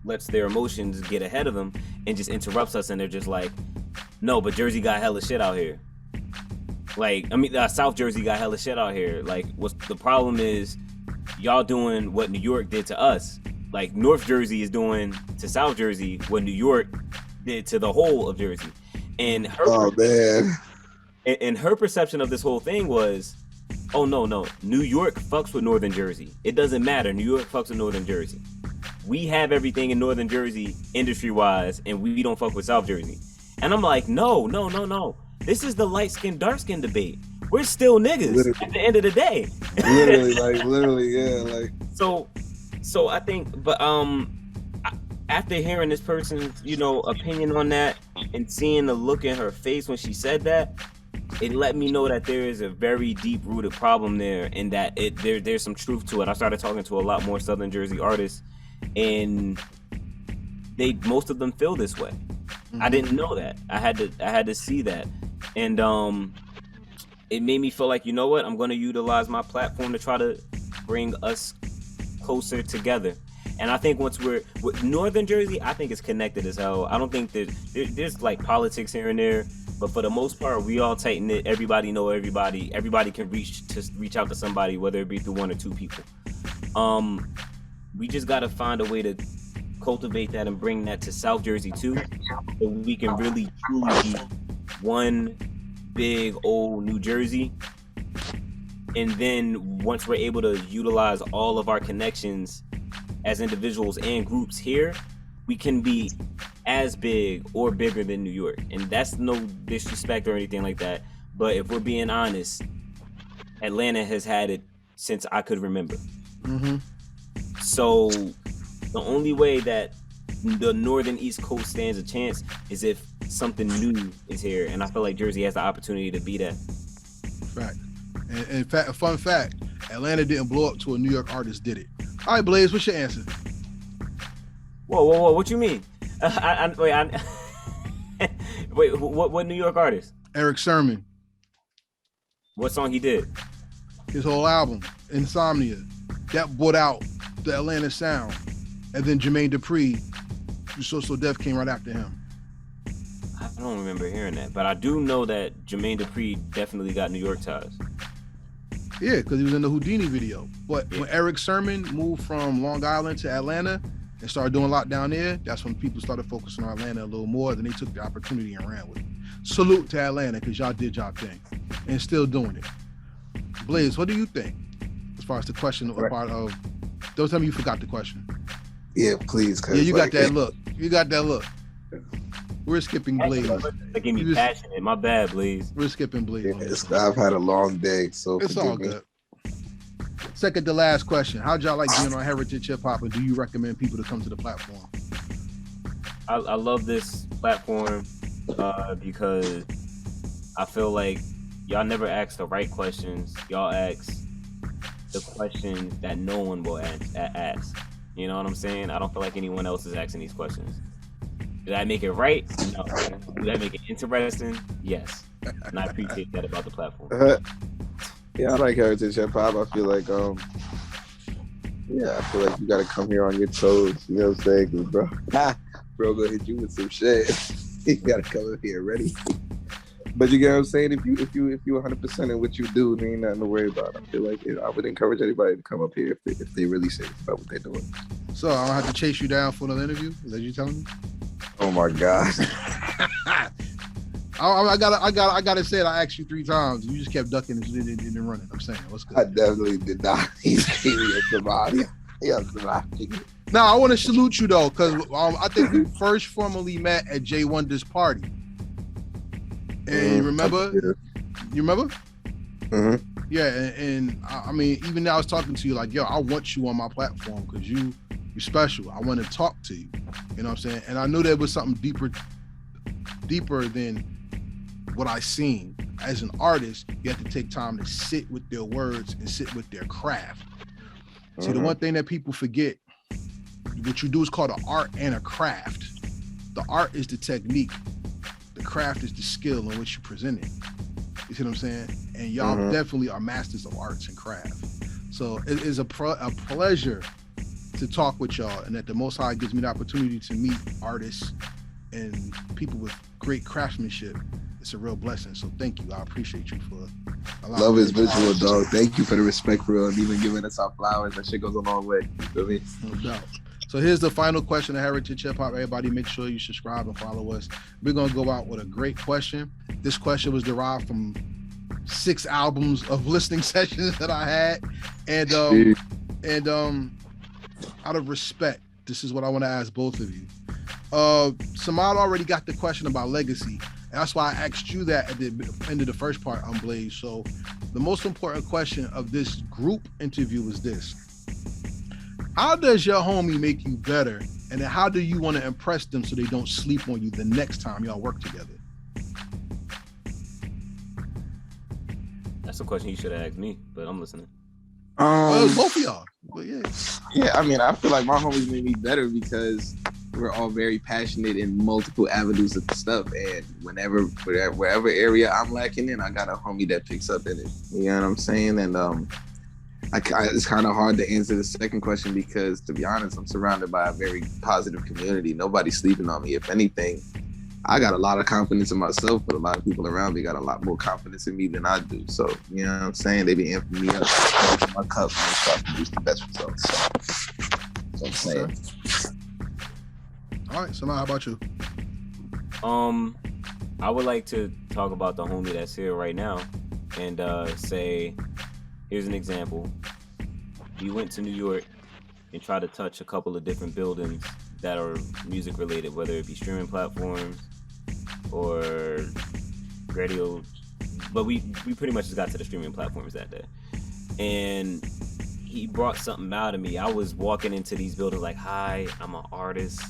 lets their emotions get ahead of them and just interrupts us, and they're just like, no, but Jersey got hella shit out here. Like, I mean, South Jersey got hella shit out here. Like, what's the problem is y'all doing what New York did to us. Like, North Jersey is doing to South Jersey what New York did to the whole of Jersey. And her perception of this whole thing was, oh, no, New York fucks with Northern Jersey. It doesn't matter. New York fucks with Northern Jersey. We have everything in Northern Jersey industry-wise, and we don't fuck with South Jersey. And I'm like, no. This is the light-skinned, dark-skinned debate. We're still niggas at the end of the day. literally, yeah. Like, so I think, but after hearing this person's, opinion on that and seeing the look in her face when she said that, it let me know that there is a very deep-rooted problem there, and that there's some truth to it. I started talking to a lot more Southern Jersey artists, and most of them feel this way. Mm-hmm. I didn't know that. I had to see that, and it made me feel like, you know what, I'm going to utilize my platform to try to bring us closer together. And I think once we're with Northern Jersey, I think it's connected as hell. I don't think that there's like politics here and there, but for the most part, we all tight knit. Everybody know everybody. Everybody can reach out to somebody, whether it be through one or two people. We just got to find a way to cultivate that and bring that to South Jersey too, so we can really truly be one big old New Jersey. And then once we're able to utilize all of our connections as individuals and groups here, we can be as big or bigger than New York. And that's no disrespect or anything like that, but if we're being honest, Atlanta has had it since I could remember. Mm-hmm. So the only way that the Northern East Coast stands a chance is if something new is here, and I feel like Jersey has the opportunity to be that. Fact. And in fact, a fun fact, Atlanta didn't blow up to a New York artist did it. All right, Blaze, what's your answer? Whoa, what you mean? Wait, what New York artist? Eric Sermon. What song he did? His whole album, Insomnia. That brought out the Atlanta sound. And then Jermaine Dupri, So Def came right after him. I don't remember hearing that, but I do know that Jermaine Dupri definitely got New York ties. Yeah, because he was in the Houdini video. But when Eric Sermon moved from Long Island to Atlanta and started doing a lot down there, that's when people started focusing on Atlanta a little more. Then they took the opportunity and ran with it. Salute to Atlanta, because y'all did y'all thing and still doing it. Blaze, what do you think as far as the question part of? Don't tell me you forgot the question. Yeah, please. Yeah, you got that look. You got that look. We're skipping Blaze. That gave me passionate. My bad, Blaze. We're skipping Blaze. Yeah, I've had a long day, so it's all good. Second to last question. How'd y'all like being on Heritage Hip Hop, and do you recommend people to come to the platform? I love this platform because I feel like y'all never ask the right questions. Y'all ask the questions that no one will ask. You know what I'm saying? I don't feel like anyone else is asking these questions. Did I make it right? No. Did I make it interesting? Yes. And I appreciate that about the platform. Yeah, I like Heritage Hip Hop. I feel like, I feel like you gotta come here on your toes. You know what I'm saying? 'Cause bro gonna hit you with some shit. You gotta come up here ready. But you get what I'm saying? If you 100% in what you do, there ain't nothing to worry about. I feel like I would encourage anybody to come up here if they really serious about what they're doing. So I don't have to chase you down for another interview? Is that you telling me? Oh my God. I gotta say it. I asked you 3 times. You just kept ducking and didn't running. I'm saying, what's good? I definitely did not. He's serious about it. Now I want to salute you though, because I think we first formally met at Jay Wonder's party. And you remember? You remember? Mm-hmm. Yeah, and I mean, even now I was talking to you like, yo, I want you on my platform because you're special. I want to talk to you. You know what I'm saying? And I knew there was something deeper than what I seen. As an artist, you have to take time to sit with their words and sit with their craft. Mm-hmm. See, the one thing that people forget, what you do is called an art and a craft. The art is the technique. The craft is the skill in which you present it. You see what I'm saying? And y'all definitely are masters of arts and craft. So it is a pleasure to talk with y'all, and that the Most High gives me the opportunity to meet artists and people with great craftsmanship. It's a real blessing. So thank you. I appreciate you for allowing Love me is to- visual, dog. Thank you for the respect, for real, and even giving us our flowers. That shit goes a long way. You feel me? No doubt. So here's the final question of Heritage Hip Hop. Everybody, make sure you subscribe and follow us. We're gonna go out with a great question. This question was derived from 6 albums of listening sessions that I had, and out of respect, this is what I want to ask both of you. Samad already got the question about legacy, and that's why I asked you that at the end of the first part on Blaze. So the most important question of this group interview is this: how does your homie make you better, and then how do you want to impress them so they don't sleep on you the next time y'all work together? That's a question you should have asked me, but I'm listening. Both of y'all. But Yeah, I mean, I feel like my homies made me better because we're all very passionate in multiple avenues of stuff, and wherever area I'm lacking in, I got a homie that picks up in it. You know what I'm saying? And it's kind of hard to answer the second question because, to be honest, I'm surrounded by a very positive community. Nobody's sleeping on me. If anything, I got a lot of confidence in myself, but a lot of people around me got a lot more confidence in me than I do. So, you know what I'm saying? They be amping me up, filling my cup, and try to produce the best results. So, that's what I'm saying. Okay. All right, so now how about you? I would like to talk about the homie that's here right now and say, here's an example. You went to New York and tried to touch a couple of different buildings that are music related, whether it be streaming platforms or radio, but we pretty much just got to the streaming platforms that day. And he brought something out of me. I was walking into these buildings like, hi, I'm an artist.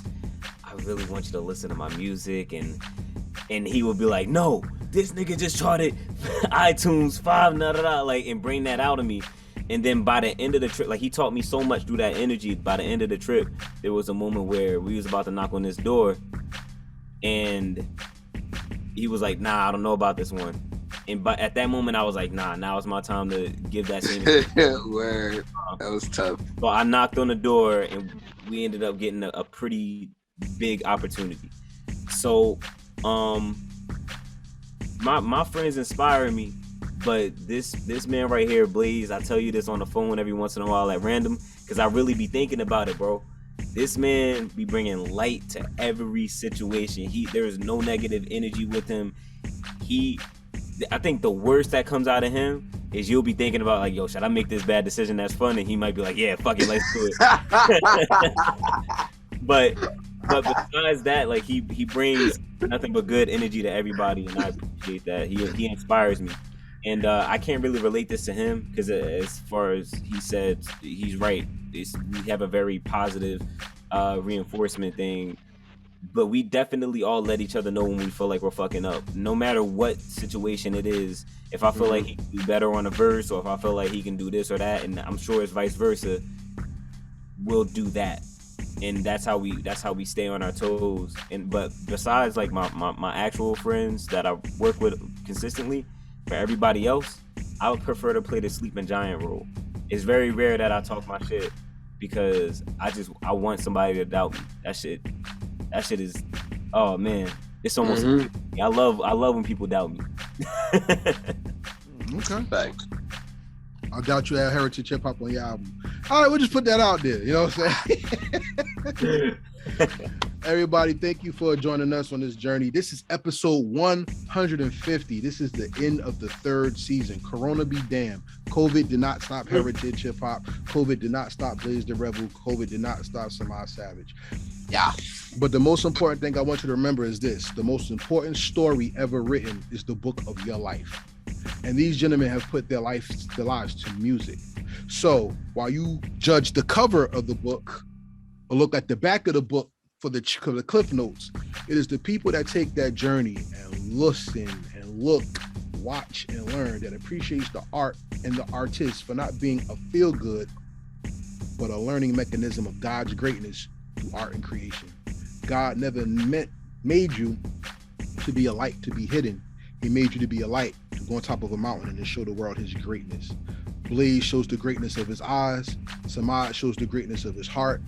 I really want you to listen to my music. And he would be like, no, this nigga just charted iTunes 5, like, and bring that out of me. And then by the end of the trip, like, he taught me so much through that energy. By the end of the trip, there was a moment where we was about to knock on this door, and he was like, nah, I don't know about this one. And at that moment, I was like, nah, now it's my time to give that same Word. That was tough. So I knocked on the door, and we ended up getting a pretty big opportunity. So my friends inspire me. But this man right here, Blaze, I tell you this on the phone every once in a while at random, because I really be thinking about it, bro. This man be bringing light to every situation. There is no negative energy with him. I think the worst that comes out of him is you'll be thinking about, like, yo, should I make this bad decision that's fun? And he might be like, yeah, fuck it, let's do it. But besides that, like, he brings nothing but good energy to everybody, and I appreciate that. He inspires me. And I can't really relate this to him because, as far as he said, he's right. We have a very positive reinforcement thing, but we definitely all let each other know when we feel like we're fucking up. No matter what situation it is, if I feel like he can do better on a verse, or if I feel like he can do this or that, and I'm sure it's vice versa, we'll do that. And that's how we stay on our toes. But besides, like, my actual friends that I work with consistently, for everybody else, I would prefer to play the sleeping giant role. It's very rare that I talk my shit because I want somebody to doubt me. That shit is, oh man, it's almost. I love when people doubt me. Okay. Thanks. I doubt you have Heritage Hip Hop on your album. All right, we'll just put that out there. You know what I'm saying? Everybody, thank you for joining us on this journey. This is episode 150. This is the end of the 3rd season. Corona be damned. COVID did not stop Heritage Hip Hop. COVID did not stop Blaze the Rebel. COVID did not stop Samad Savage. Yeah. But the most important thing I want you to remember is this: the most important story ever written is the book of your life. And these gentlemen have put their lives to music. So while you judge the cover of the book or look at the back of the book for the cliff notes, it is the people that take that journey and listen and look, watch and learn that appreciates the art and the artist for not being a feel good, but a learning mechanism of God's greatness through art and creation. God never made you to be a light to be hidden. He made you to be a light, to go on top of a mountain and to show the world his greatness. Blaze shows the greatness of his eyes. Samad shows the greatness of his heart.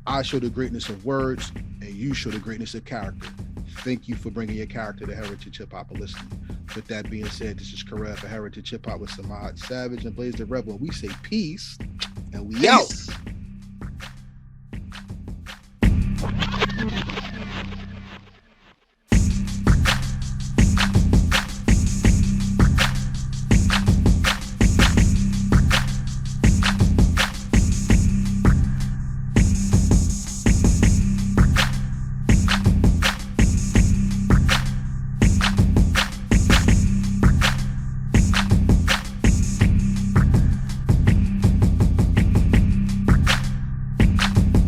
I show the greatness of words, and you show the greatness of character. Thank you for bringing your character to Heritage Hip Hop and listening. With that being said, this is Karev for Heritage Hip Hop with Samad Savage and Blaze the Rebel. We say peace, and we out.